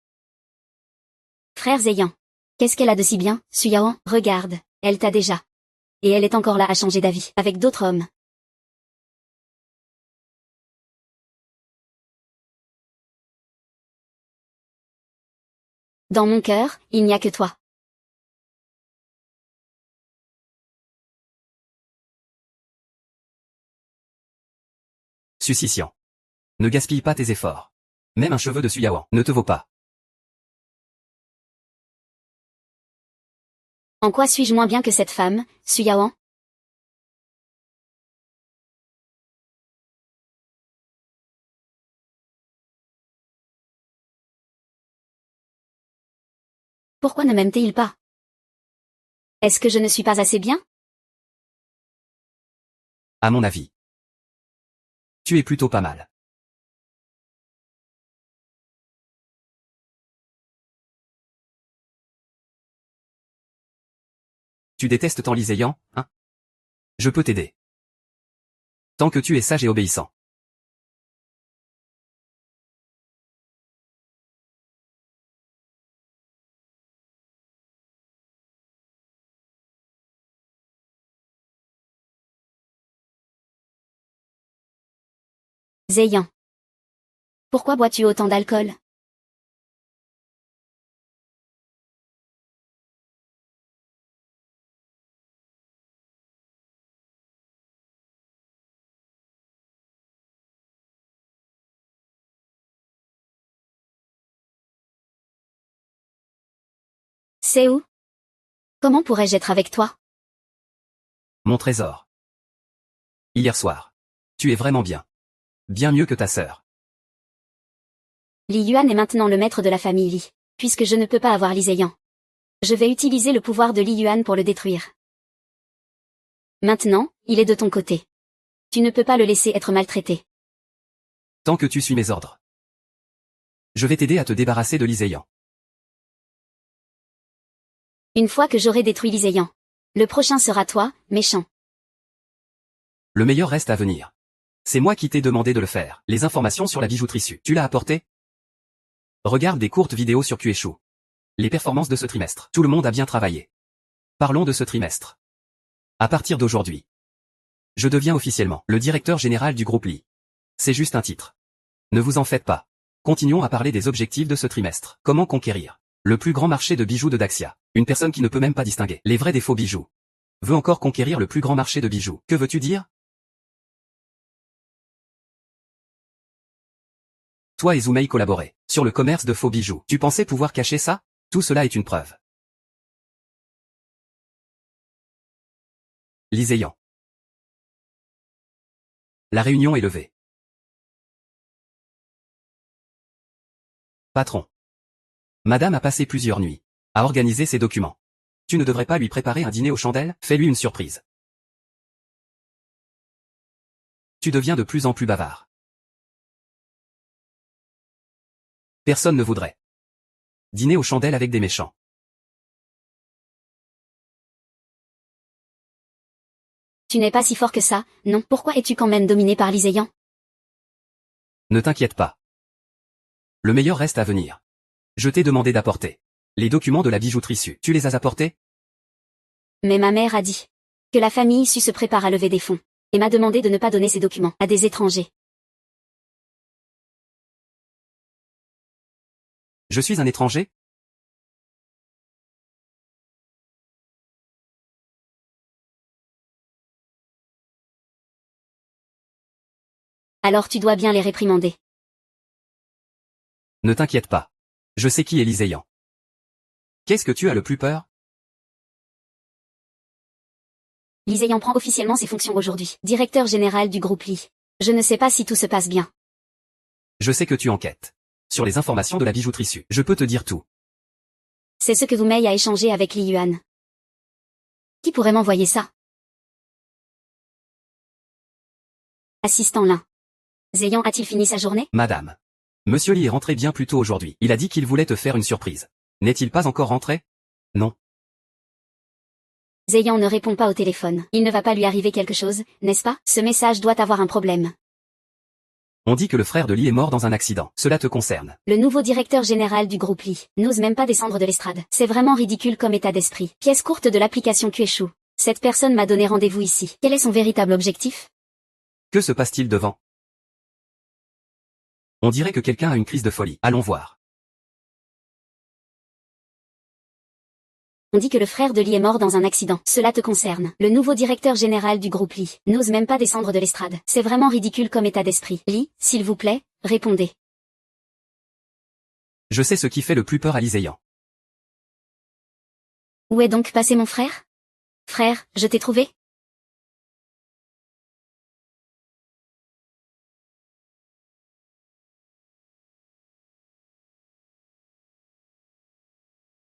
Frère Zheyan. Qu'est-ce qu'elle a de si bien, Suyawan? Regarde, elle t'a déjà. Et elle est encore là à changer d'avis, avec d'autres hommes. Dans mon cœur, il n'y a que toi. Suspicion. Ne gaspille pas tes efforts. Même un cheveu de Suyawan ne te vaut pas. En quoi suis-je moins bien que cette femme, Suyawan? Pourquoi ne m'aime-t-il pas? Est-ce que je ne suis pas assez bien? À mon avis. Tu es plutôt pas mal. Tu détestes tant Lee Zheyan, hein? Je peux t'aider. Tant que tu es sage et obéissant. Zheyan. Pourquoi bois-tu autant d'alcool? C'est où? Comment pourrais-je être avec toi? Mon trésor. Hier soir. Tu es vraiment bien. Bien mieux que ta sœur. Li Yuan est maintenant le maître de la famille Li, puisque je ne peux pas avoir Li Zheyan. Je vais utiliser le pouvoir de Li Yuan pour le détruire. Maintenant, il est de ton côté. Tu ne peux pas le laisser être maltraité. Tant que tu suis mes ordres. Je vais t'aider à te débarrasser de Lee Zheyan. Une fois que j'aurai détruit Li Zheyan, le prochain sera toi, méchant. Le meilleur reste à venir. C'est moi qui t'ai demandé de le faire. Les informations sur la bijouterie Su. Tu l'as apporté? Regarde des courtes vidéos sur Kueshu. Les performances de ce trimestre. Tout le monde a bien travaillé. Parlons de ce trimestre. À partir d'aujourd'hui, je deviens officiellement le directeur général du groupe Lee. C'est juste un titre. Ne vous en faites pas. Continuons à parler des objectifs de ce trimestre. Comment conquérir le plus grand marché de bijoux de Daxia? Une personne qui ne peut même pas distinguer les vrais des faux bijoux veut encore conquérir le plus grand marché de bijoux. Que veux-tu dire? Toi et Zumei collaboraient sur le commerce de faux bijoux. Tu pensais pouvoir cacher ça? Tout cela est une preuve. Lee Zheyan. La réunion est levée. Patron. Madame a passé plusieurs nuits à organiser ses documents. Tu ne devrais pas lui préparer un dîner aux chandelles? Fais-lui une surprise. Tu deviens de plus en plus bavard. Personne ne voudrait dîner aux chandelles avec des méchants. Tu n'es pas si fort que ça, non? Pourquoi es-tu quand même dominé par Liséyan? Ne t'inquiète pas. Le meilleur reste à venir. Je t'ai demandé d'apporter les documents de la bijouterie Su. Tu les as apportés? Mais ma mère a dit que la famille Su se prépare à lever des fonds, et m'a demandé de ne pas donner ces documents à des étrangers. Je suis un étranger? Alors tu dois bien les réprimander. Ne t'inquiète pas. Je sais qui est Liséyan. Qu'est-ce que tu as le plus peur? Liséyan prend officiellement ses fonctions aujourd'hui, directeur général du groupe Li. Je ne sais pas si tout se passe bien. Je sais que tu enquêtes sur les informations de la bijouterie Su. Je peux te dire tout. C'est ce que Wu Mei a échangé avec Li Yuan. Qui pourrait m'envoyer ça? Assistant Lin. Zéyan a-t-il fini sa journée? Madame. Monsieur Li est rentré bien plus tôt aujourd'hui. Il a dit qu'il voulait te faire une surprise. N'est-il pas encore rentré? Non. Zéyan ne répond pas au téléphone. Il ne va pas lui arriver quelque chose, n'est-ce pas? Ce message doit avoir un problème. On dit que le frère de Li est mort dans un accident. Cela te concerne. Le nouveau directeur général du groupe Li n'ose même pas descendre de l'estrade. C'est vraiment ridicule comme état d'esprit. Pièce courte de l'application Kueshu. Cette personne m'a donné rendez-vous ici. Quel est son véritable objectif? Que se passe-t-il devant? On dirait que quelqu'un a une crise de folie. Allons voir. On dit que le frère de Li est mort dans un accident. Cela te concerne. Le nouveau directeur général du groupe Li n'ose même pas descendre de l'estrade. C'est vraiment ridicule comme état d'esprit. Li, s'il vous plaît, répondez. Je sais ce qui fait le plus peur à Liséyan. Où est donc passé mon frère? Frère, je t'ai trouvé?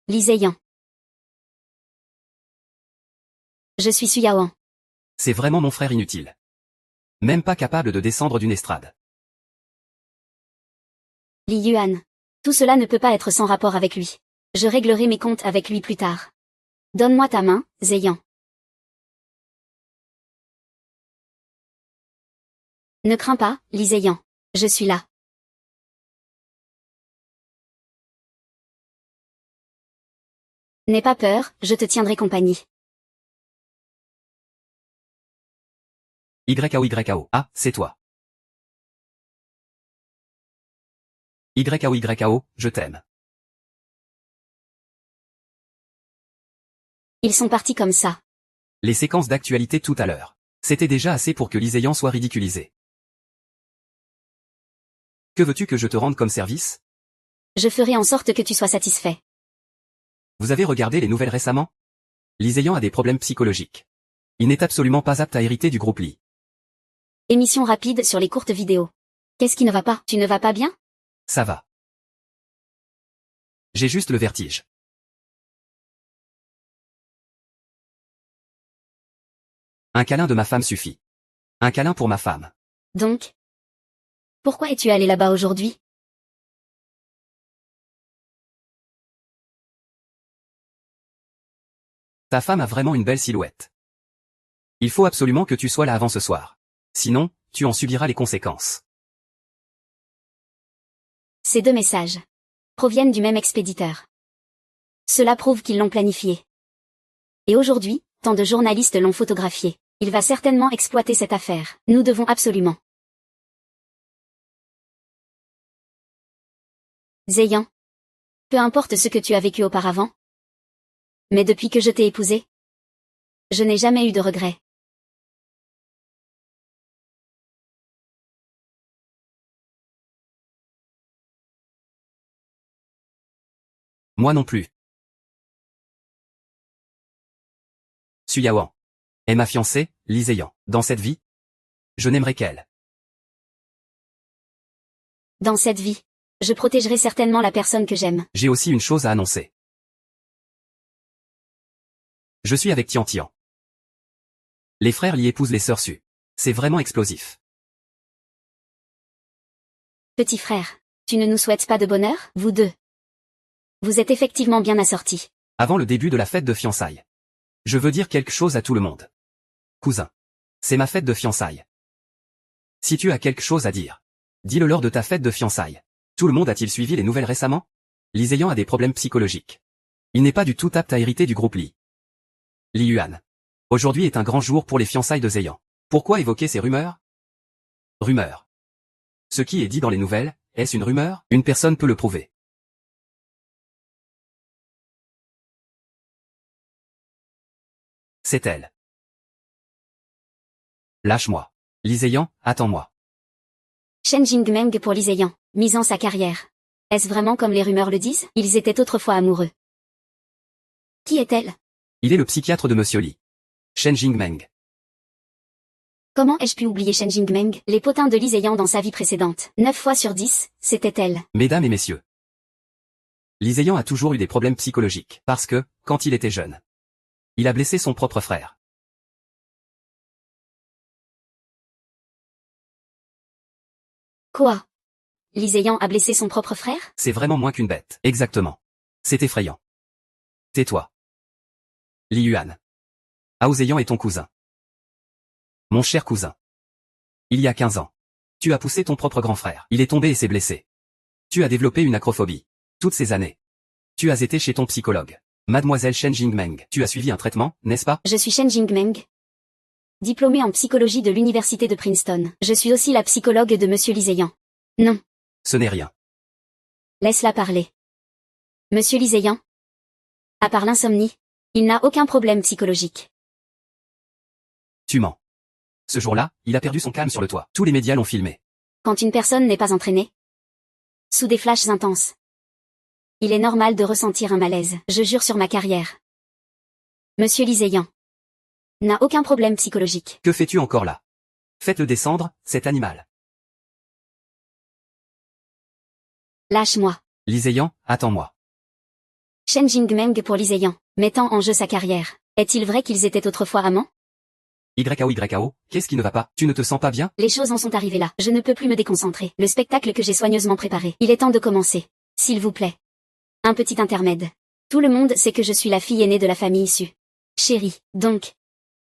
Liséyan. Je suis Su Yaoan. C'est vraiment mon frère inutile. Même pas capable de descendre d'une estrade. Li Yuan. Tout cela ne peut pas être sans rapport avec lui. Je réglerai mes comptes avec lui plus tard. Donne-moi ta main, Zéyan. Ne crains pas, Li Zéyan. Je suis là. N'aie pas peur, je te tiendrai compagnie. YAO. Ah, c'est toi. YAO, je t'aime. Ils sont partis comme ça. Les séquences d'actualité tout à l'heure. C'était déjà assez pour que Liséyan soit ridiculisé. Que veux-tu que je te rende comme service? Je ferai en sorte que tu sois satisfait. Vous avez regardé les nouvelles récemment? Liséyan a des problèmes psychologiques. Il n'est absolument pas apte à hériter du groupe Li. Émission rapide sur les courtes vidéos. Qu'est-ce qui ne va pas? Tu ne vas pas bien? Ça va. J'ai juste le vertige. Un câlin de ma femme suffit. Un câlin pour ma femme. Donc? Pourquoi es-tu allé là-bas aujourd'hui? Ta femme a vraiment une belle silhouette. Il faut absolument que tu sois là avant ce soir. Sinon, tu en subiras les conséquences. Ces deux messages proviennent du même expéditeur. Cela prouve qu'ils l'ont planifié. Et aujourd'hui, tant de journalistes l'ont photographié. Il va certainement exploiter cette affaire. Nous devons absolument. Zéyan. Peu importe ce que tu as vécu auparavant. Mais depuis que je t'ai épousé, je n'ai jamais eu de regrets. Moi non plus. Su Yaoan est ma fiancée, Li Zéyan. Dans cette vie, je n'aimerais qu'elle. Dans cette vie, je protégerai certainement la personne que j'aime. J'ai aussi une chose à annoncer. Je suis avec Tian Tian. Les frères Li épousent les sœurs Su. C'est vraiment explosif. Petit frère, tu ne nous souhaites pas de bonheur, vous deux? Vous êtes effectivement bien assortis. Avant le début de la fête de fiançailles. Je veux dire quelque chose à tout le monde. Cousin. C'est ma fête de fiançailles. Si tu as quelque chose à dire, dis-le lors de ta fête de fiançailles. Tout le monde a-t-il suivi les nouvelles récemment? Lee Zheyan a des problèmes psychologiques. Il n'est pas du tout apte à hériter du groupe Lee. Lee Yuan. Aujourd'hui est un grand jour pour les fiançailles de Zheyan. Pourquoi évoquer ces rumeurs? Rumeurs. Ce qui est dit dans les nouvelles, est-ce une rumeur? Une personne peut le prouver. C'est elle. Lâche-moi. Lee Zheyan, attends-moi. Shen Jingmeng pour Lee Zheyan, misant sa carrière. Est-ce vraiment comme les rumeurs le disent? Ils étaient autrefois amoureux. Qui est-elle? Il est le psychiatre de Monsieur Lee. Shen Jingmeng. Comment ai-je pu oublier Shen Jingmeng, les potins de Lee Zheyan dans sa vie précédente? 9 fois sur 10, c'était elle. Mesdames et messieurs. Lee Zheyan a toujours eu des problèmes psychologiques, parce que, quand il était jeune, il a blessé son propre frère. Quoi? Lee Zheyan a blessé son propre frère? C'est vraiment moins qu'une bête. Exactement. C'est effrayant. Tais-toi. Lee Yuan. Hao Zheyan est ton cousin. Mon cher cousin. Il y a 15 ans. Tu as poussé ton propre grand frère. Il est tombé et s'est blessé. Tu as développé une acrophobie. Toutes ces années. Tu as été chez ton psychologue. Mademoiselle Shen Jingmeng. Tu as suivi un traitement, n'est-ce pas? Je suis Shen Jingmeng, diplômée en psychologie de l'université de Princeton. Je suis aussi la psychologue de Monsieur Lee Zheyan. Non. Ce n'est rien. Laisse-la parler. Monsieur Lee Zheyan. À part l'insomnie, il n'a aucun problème psychologique. Tu mens. Ce jour-là, il a perdu son calme sur le toit. Tous les médias l'ont filmé. Quand une personne n'est pas entraînée, sous des flashs intenses, il est normal de ressentir un malaise. Je jure sur ma carrière. Monsieur Lee Zheyan n'a aucun problème psychologique. Que fais-tu encore là? Faites-le descendre, cet animal. Lâche-moi. Lee Zheyan, attends-moi. Shen Jingmeng pour Lee Zheyan, mettant en jeu sa carrière. Est-il vrai qu'ils étaient autrefois amants? YKO, qu'est-ce qui ne va pas? Tu ne te sens pas bien? Les choses en sont arrivées là. Je ne peux plus me déconcentrer. Le spectacle que j'ai soigneusement préparé. Il est temps de commencer. S'il vous plaît. Un petit intermède. Tout le monde sait que je suis la fille aînée de la famille issue. Chérie, donc.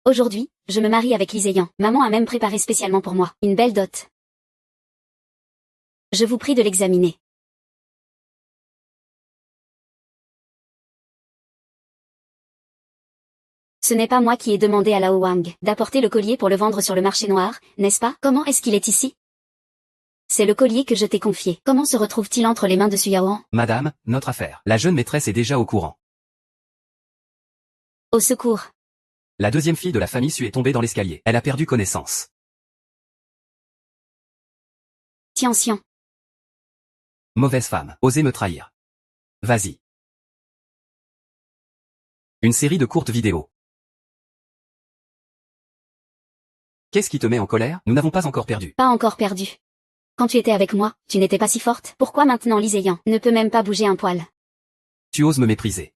Aujourd'hui, je me marie avec Lee Zheyan. Maman a même préparé spécialement pour moi une belle dot. Je vous prie de l'examiner. Ce n'est pas moi qui ai demandé à Lao Wang d'apporter le collier pour le vendre sur le marché noir, n'est-ce pas? Comment est-ce qu'il est ici? C'est le collier que je t'ai confié. Comment se retrouve-t-il entre les mains de Su Yaoan? Madame, notre affaire. La jeune maîtresse est déjà au courant. Au secours. La deuxième fille de la famille Su est tombée dans l'escalier. Elle a perdu connaissance. Tianxian. Mauvaise femme. Osez me trahir. Vas-y. Une série de courtes vidéos. Qu'est-ce qui te met en colère? Nous n'avons pas encore perdu. Pas encore perdu. Quand tu étais avec moi, tu n'étais pas si forte. Pourquoi maintenant Lee Zheyan ne peut même pas bouger un poil? Tu oses me mépriser.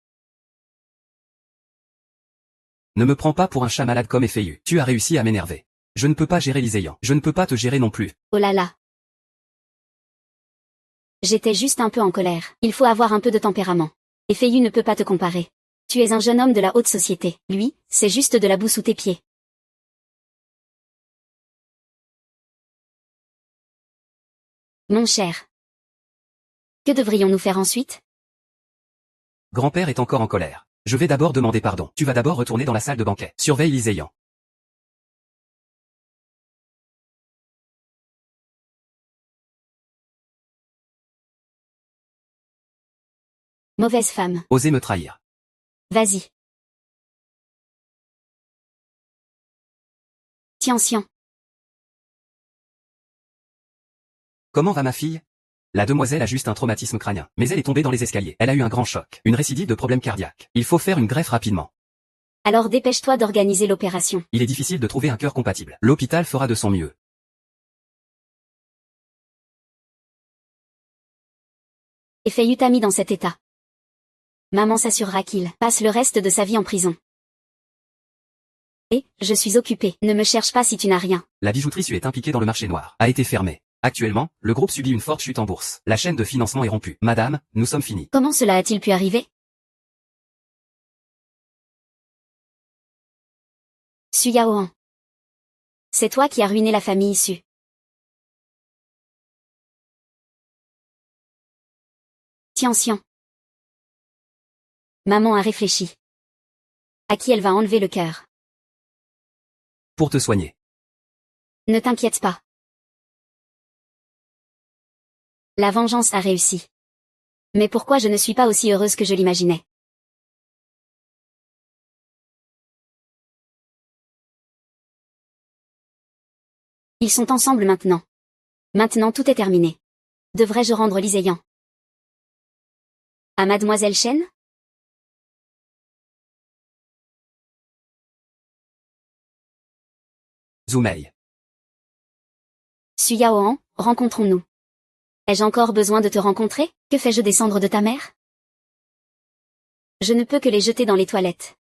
Ne me prends pas pour un chat malade comme Effeyu. Tu as réussi à m'énerver. Je ne peux pas gérer Lee Zheyan. Je ne peux pas te gérer non plus. Oh là là. J'étais juste un peu en colère. Il faut avoir un peu de tempérament. Effeyu ne peut pas te comparer. Tu es un jeune homme de la haute société. Lui, c'est juste de la boue sous tes pieds. Mon cher. Que devrions-nous faire ensuite? Grand-père est encore en colère. Je vais d'abord demander pardon. Tu vas d'abord retourner dans la salle de banquet. Surveille Lee Zheyan. Mauvaise femme. Osez me trahir. Vas-y. Tianxian. Comment va ma fille? La demoiselle a juste un traumatisme crânien, mais elle est tombée dans les escaliers. Elle a eu un grand choc, une récidive de problème cardiaque. Il faut faire une greffe rapidement. Alors dépêche-toi d'organiser l'opération. Il est difficile de trouver un cœur compatible. L'hôpital fera de son mieux. Effeyu t'a mis dans cet état. Maman s'assurera qu'il passe le reste de sa vie en prison. Et, je suis occupée. Ne me cherche pas si tu n'as rien. La bijouterie Su est impliquée dans le marché noir. A été fermée. Actuellement, le groupe subit une forte chute en bourse. La chaîne de financement est rompue. Madame, nous sommes finis. Comment cela a-t-il pu arriver? Su Yaohan. C'est toi qui as ruiné la famille Su. Tianxian. Maman a réfléchi. À qui elle va enlever le cœur? Pour te soigner. Ne t'inquiète pas. La vengeance a réussi. Mais pourquoi je ne suis pas aussi heureuse que je l'imaginais? Ils sont ensemble maintenant. Maintenant tout est terminé. Devrais-je rendre Liséyan à Mademoiselle Chen? Zumei. Su Yaohan, rencontrons-nous. Ai-je encore besoin de te rencontrer? Que fais-je descendre de ta mère? Je ne peux que les jeter dans les toilettes.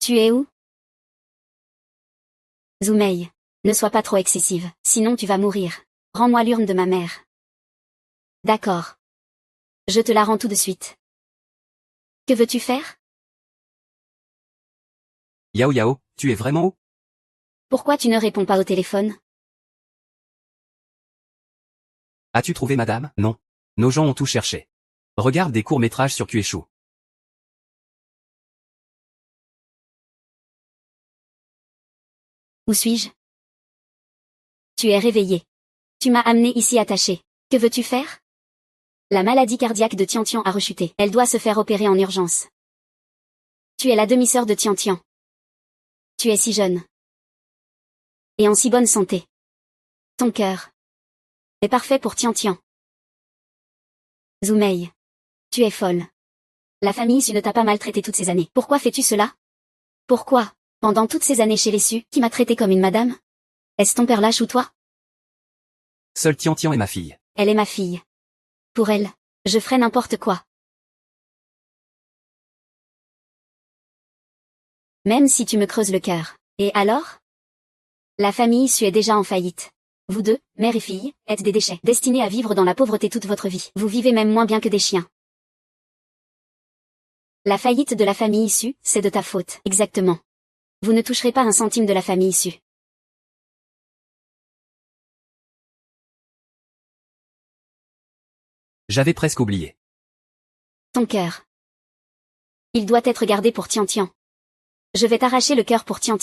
Tu es où? Zumei. Ne sois pas trop excessive, sinon tu vas mourir. Rends-moi l'urne de ma mère. D'accord. Je te la rends tout de suite. Que veux-tu faire? Yao Yao, tu es vraiment où? Pourquoi tu ne réponds pas au téléphone? As-tu trouvé madame? Non. Nos gens ont tout cherché. Regarde des courts-métrages sur Kueshu. Où suis-je? Tu es réveillé. Tu m'as amené ici attaché. Que veux-tu faire? La maladie cardiaque de Tian a rechuté. Elle doit se faire opérer en urgence. Tu es la demi-sœur de Tian. Tu es si jeune. Et en si bonne santé. Ton cœur est parfait pour Tian. Zumei. Tu es folle. La famille Su ne t'a pas maltraité toutes ces années. Pourquoi fais-tu cela? Pourquoi, pendant toutes ces années chez les Su, qui m'a traité comme une madame? Est-ce ton père lâche ou toi? Seul Tian est ma fille. Elle est ma fille. Pour elle, je ferai n'importe quoi. Même si tu me creuses le cœur. Et alors? La famille Su est déjà en faillite. Vous deux, mère et fille, êtes des déchets, destinés à vivre dans la pauvreté toute votre vie. Vous vivez même moins bien que des chiens. La faillite de la famille Su, c'est de ta faute. Exactement. Vous ne toucherez pas un centime de la famille Su. J'avais presque oublié. Ton cœur. Il doit être gardé pour Tian. Je vais t'arracher le cœur pour Tian.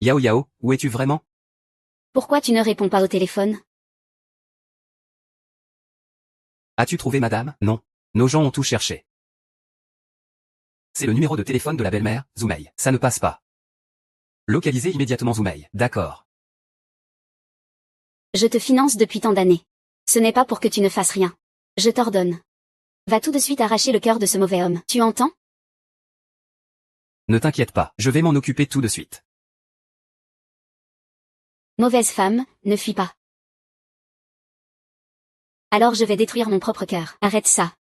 Yao Yao, où es-tu vraiment? Pourquoi tu ne réponds pas au téléphone? As-tu trouvé madame? Non. Nos gens ont tout cherché. C'est le numéro de téléphone de la belle-mère, Zumei. Ça ne passe pas. Localisez immédiatement Zumei. D'accord. Je te finance depuis tant d'années. Ce n'est pas pour que tu ne fasses rien. Je t'ordonne. Va tout de suite arracher le cœur de ce mauvais homme. Tu entends? Ne t'inquiète pas, je vais m'en occuper tout de suite. Mauvaise femme, ne fuis pas. Alors je vais détruire mon propre cœur. Arrête ça.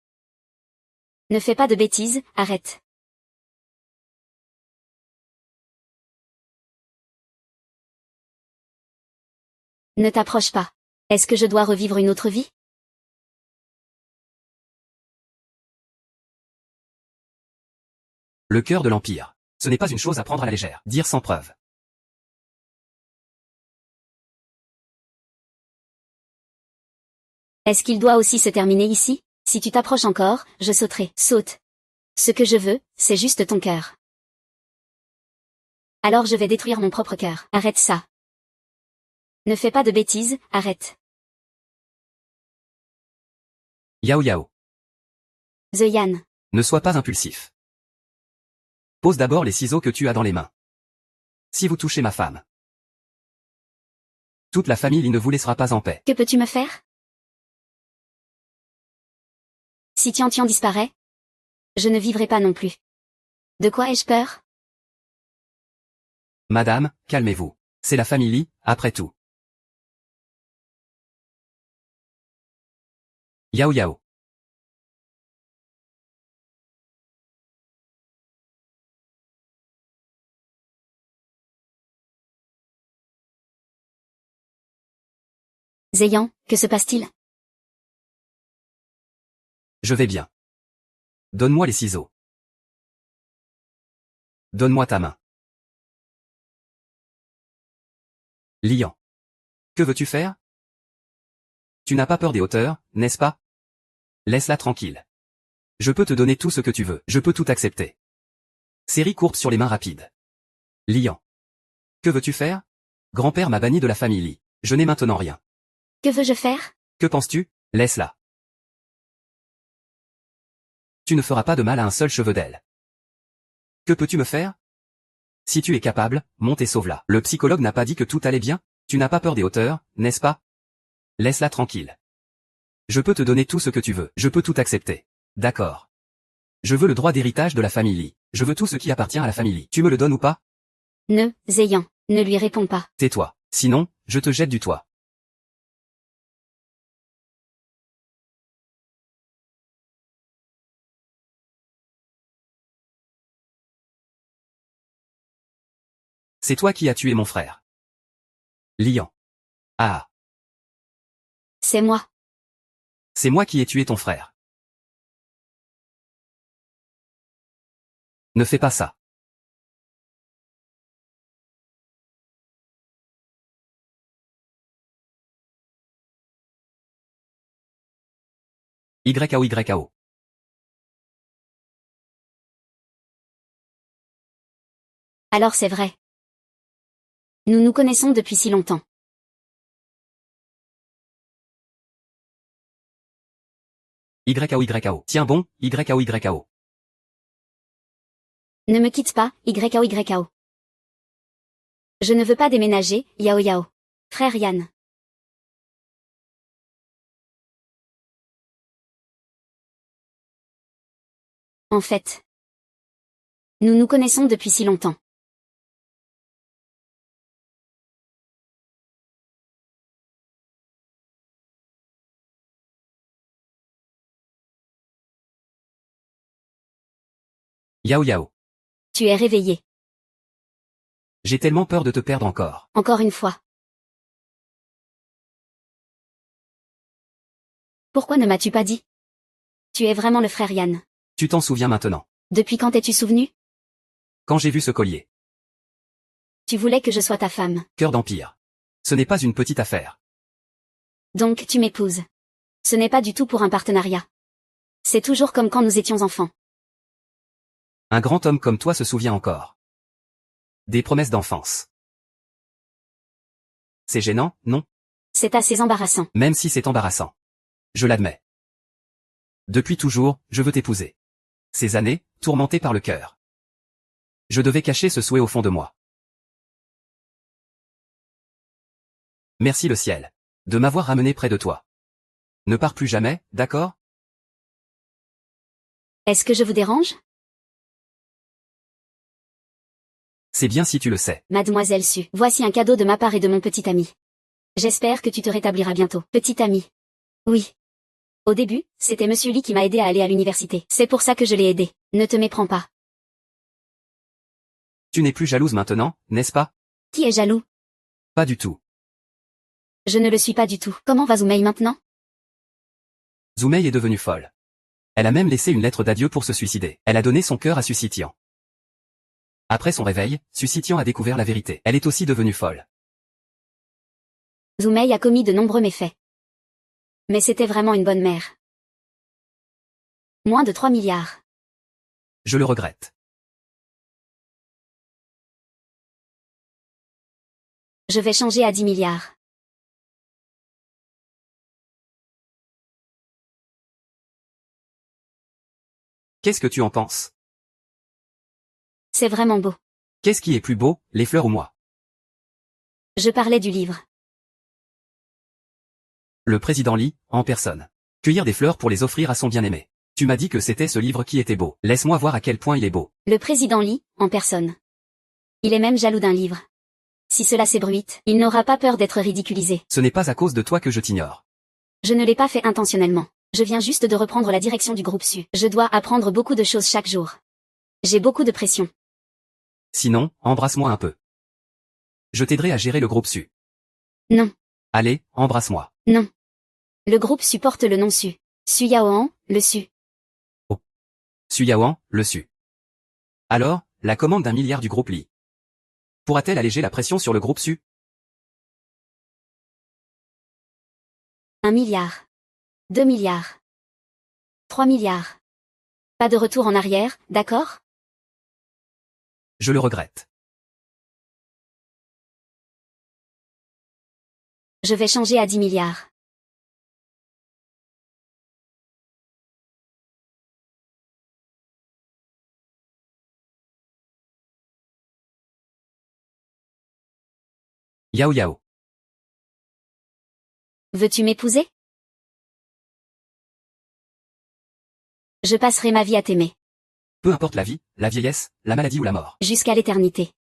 Ne fais pas de bêtises, arrête. Ne t'approche pas. Est-ce que je dois revivre une autre vie? Le cœur de l'Empire. Ce n'est pas une chose à prendre à la légère. Dire sans preuve. Est-ce qu'il doit aussi se terminer ici? Si tu t'approches encore, je sauterai. Saute. Ce que je veux, c'est juste ton cœur. Alors je vais détruire mon propre cœur. Arrête ça. Ne fais pas de bêtises, arrête. Yao Yao. The Yan. Ne sois pas impulsif. Pose d'abord les ciseaux que tu as dans les mains. Si vous touchez ma femme, toute la famille ne vous laissera pas en paix. Que peux-tu me faire? Si Tian disparaît, je ne vivrai pas non plus. De quoi ai-je peur? Madame, calmez-vous. C'est la famille Li, après tout. Yao Yao. Zéyan, que se passe-t-il? Je vais bien. Donne-moi les ciseaux. Donne-moi ta main. Lian. Que veux-tu faire? Tu n'as pas peur des hauteurs, n'est-ce pas? Laisse-la tranquille. Je peux te donner tout ce que tu veux, je peux tout accepter. Série courte sur les mains rapides. Lian. Que veux-tu faire? Grand-père m'a banni de la famille Li. Je n'ai maintenant rien. Que veux-je faire? Que penses-tu? Laisse-la. Tu ne feras pas de mal à un seul cheveu d'elle. Que peux-tu me faire? Si tu es capable, monte et sauve-la. Le psychologue n'a pas dit que tout allait bien? Tu n'as pas peur des hauteurs, n'est-ce pas? Laisse-la tranquille. Je peux te donner tout ce que tu veux, je peux tout accepter. D'accord. Je veux le droit d'héritage de la famille Li. Je veux tout ce qui appartient à la famille Li. Tu me le donnes ou pas? Ne, Zéyan, ne lui réponds pas. Tais-toi. Sinon, je te jette du toit. C'est toi qui as tué mon frère. Lian. Ah. C'est moi. C'est moi qui ai tué ton frère. Ne fais pas ça. YAO. Alors c'est vrai. Nous nous connaissons depuis si longtemps. YAO. Tiens bon, YAO. Ne me quitte pas, YAO. Je ne veux pas déménager, Yao Yao. Frère Yann. En fait. Nous nous connaissons depuis si longtemps. Yao. Tu es réveillé. J'ai tellement peur de te perdre encore. Encore une fois. Pourquoi ne m'as-tu pas dit? Tu es vraiment le frère Yann. Tu t'en souviens maintenant. Depuis quand t'es-tu souvenu? Quand j'ai vu ce collier. Tu voulais que je sois ta femme. Cœur d'empire. Ce n'est pas une petite affaire. Donc tu m'épouses. Ce n'est pas du tout pour un partenariat. C'est toujours comme quand nous étions enfants. Un grand homme comme toi se souvient encore. Des promesses d'enfance. C'est gênant, non? C'est assez embarrassant. Même si c'est embarrassant. Je l'admets. Depuis toujours, je veux t'épouser. Ces années, tourmentées par le cœur. Je devais cacher ce souhait au fond de moi. Merci le ciel. De m'avoir ramené près de toi. Ne pars plus jamais, d'accord? Est-ce que je vous dérange? C'est bien si tu le sais. Mademoiselle Su, voici un cadeau de ma part et de mon petit ami. J'espère que tu te rétabliras bientôt. Petit ami. Oui. Au début, c'était Monsieur Lee qui m'a aidé à aller à l'université. C'est pour ça que je l'ai aidé. Ne te méprends pas. Tu n'es plus jalouse maintenant, n'est-ce pas? Qui est jaloux? Pas du tout. Je ne le suis pas du tout. Comment va Zoumei maintenant? Zoumei est devenue folle. Elle a même laissé une lettre d'adieu pour se suicider. Elle a donné son cœur à Susitian. Après son réveil, Susitian a découvert la vérité. Elle est aussi devenue folle. Zoumei a commis de nombreux méfaits. Mais c'était vraiment une bonne mère. Moins de 3 milliards. Je le regrette. Je vais changer à 10 milliards. Qu'est-ce que tu en penses? C'est vraiment beau. Qu'est-ce qui est plus beau, les fleurs ou moi? Je parlais du livre. Le président Lee, en personne. Cueillir des fleurs pour les offrir à son bien-aimé. Tu m'as dit que c'était ce livre qui était beau. Laisse-moi voir à quel point il est beau. Le président Lee, en personne. Il est même jaloux d'un livre. Si cela s'ébruite, il n'aura pas peur d'être ridiculisé. Ce n'est pas à cause de toi que je t'ignore. Je ne l'ai pas fait intentionnellement. Je viens juste de reprendre la direction du groupe Su. Je dois apprendre beaucoup de choses chaque jour. J'ai beaucoup de pression. Sinon, embrasse-moi un peu. Je t'aiderai à gérer le groupe Su. Non. Allez, embrasse-moi. Non. Le groupe supporte le non-su. Su Yaoan, le su. Su Yaoan, le su. Alors, la commande d'1 milliard du groupe Li pourra-t-elle alléger la pression sur le groupe Su? 1 milliard. 2 milliards. 3 milliards. Pas de retour en arrière, d'accord? Je le regrette. Je vais changer à 10 milliards. Yao Yao. Veux-tu m'épouser? Je passerai ma vie à t'aimer. Peu importe la vie, la vieillesse, la maladie ou la mort. Jusqu'à l'éternité.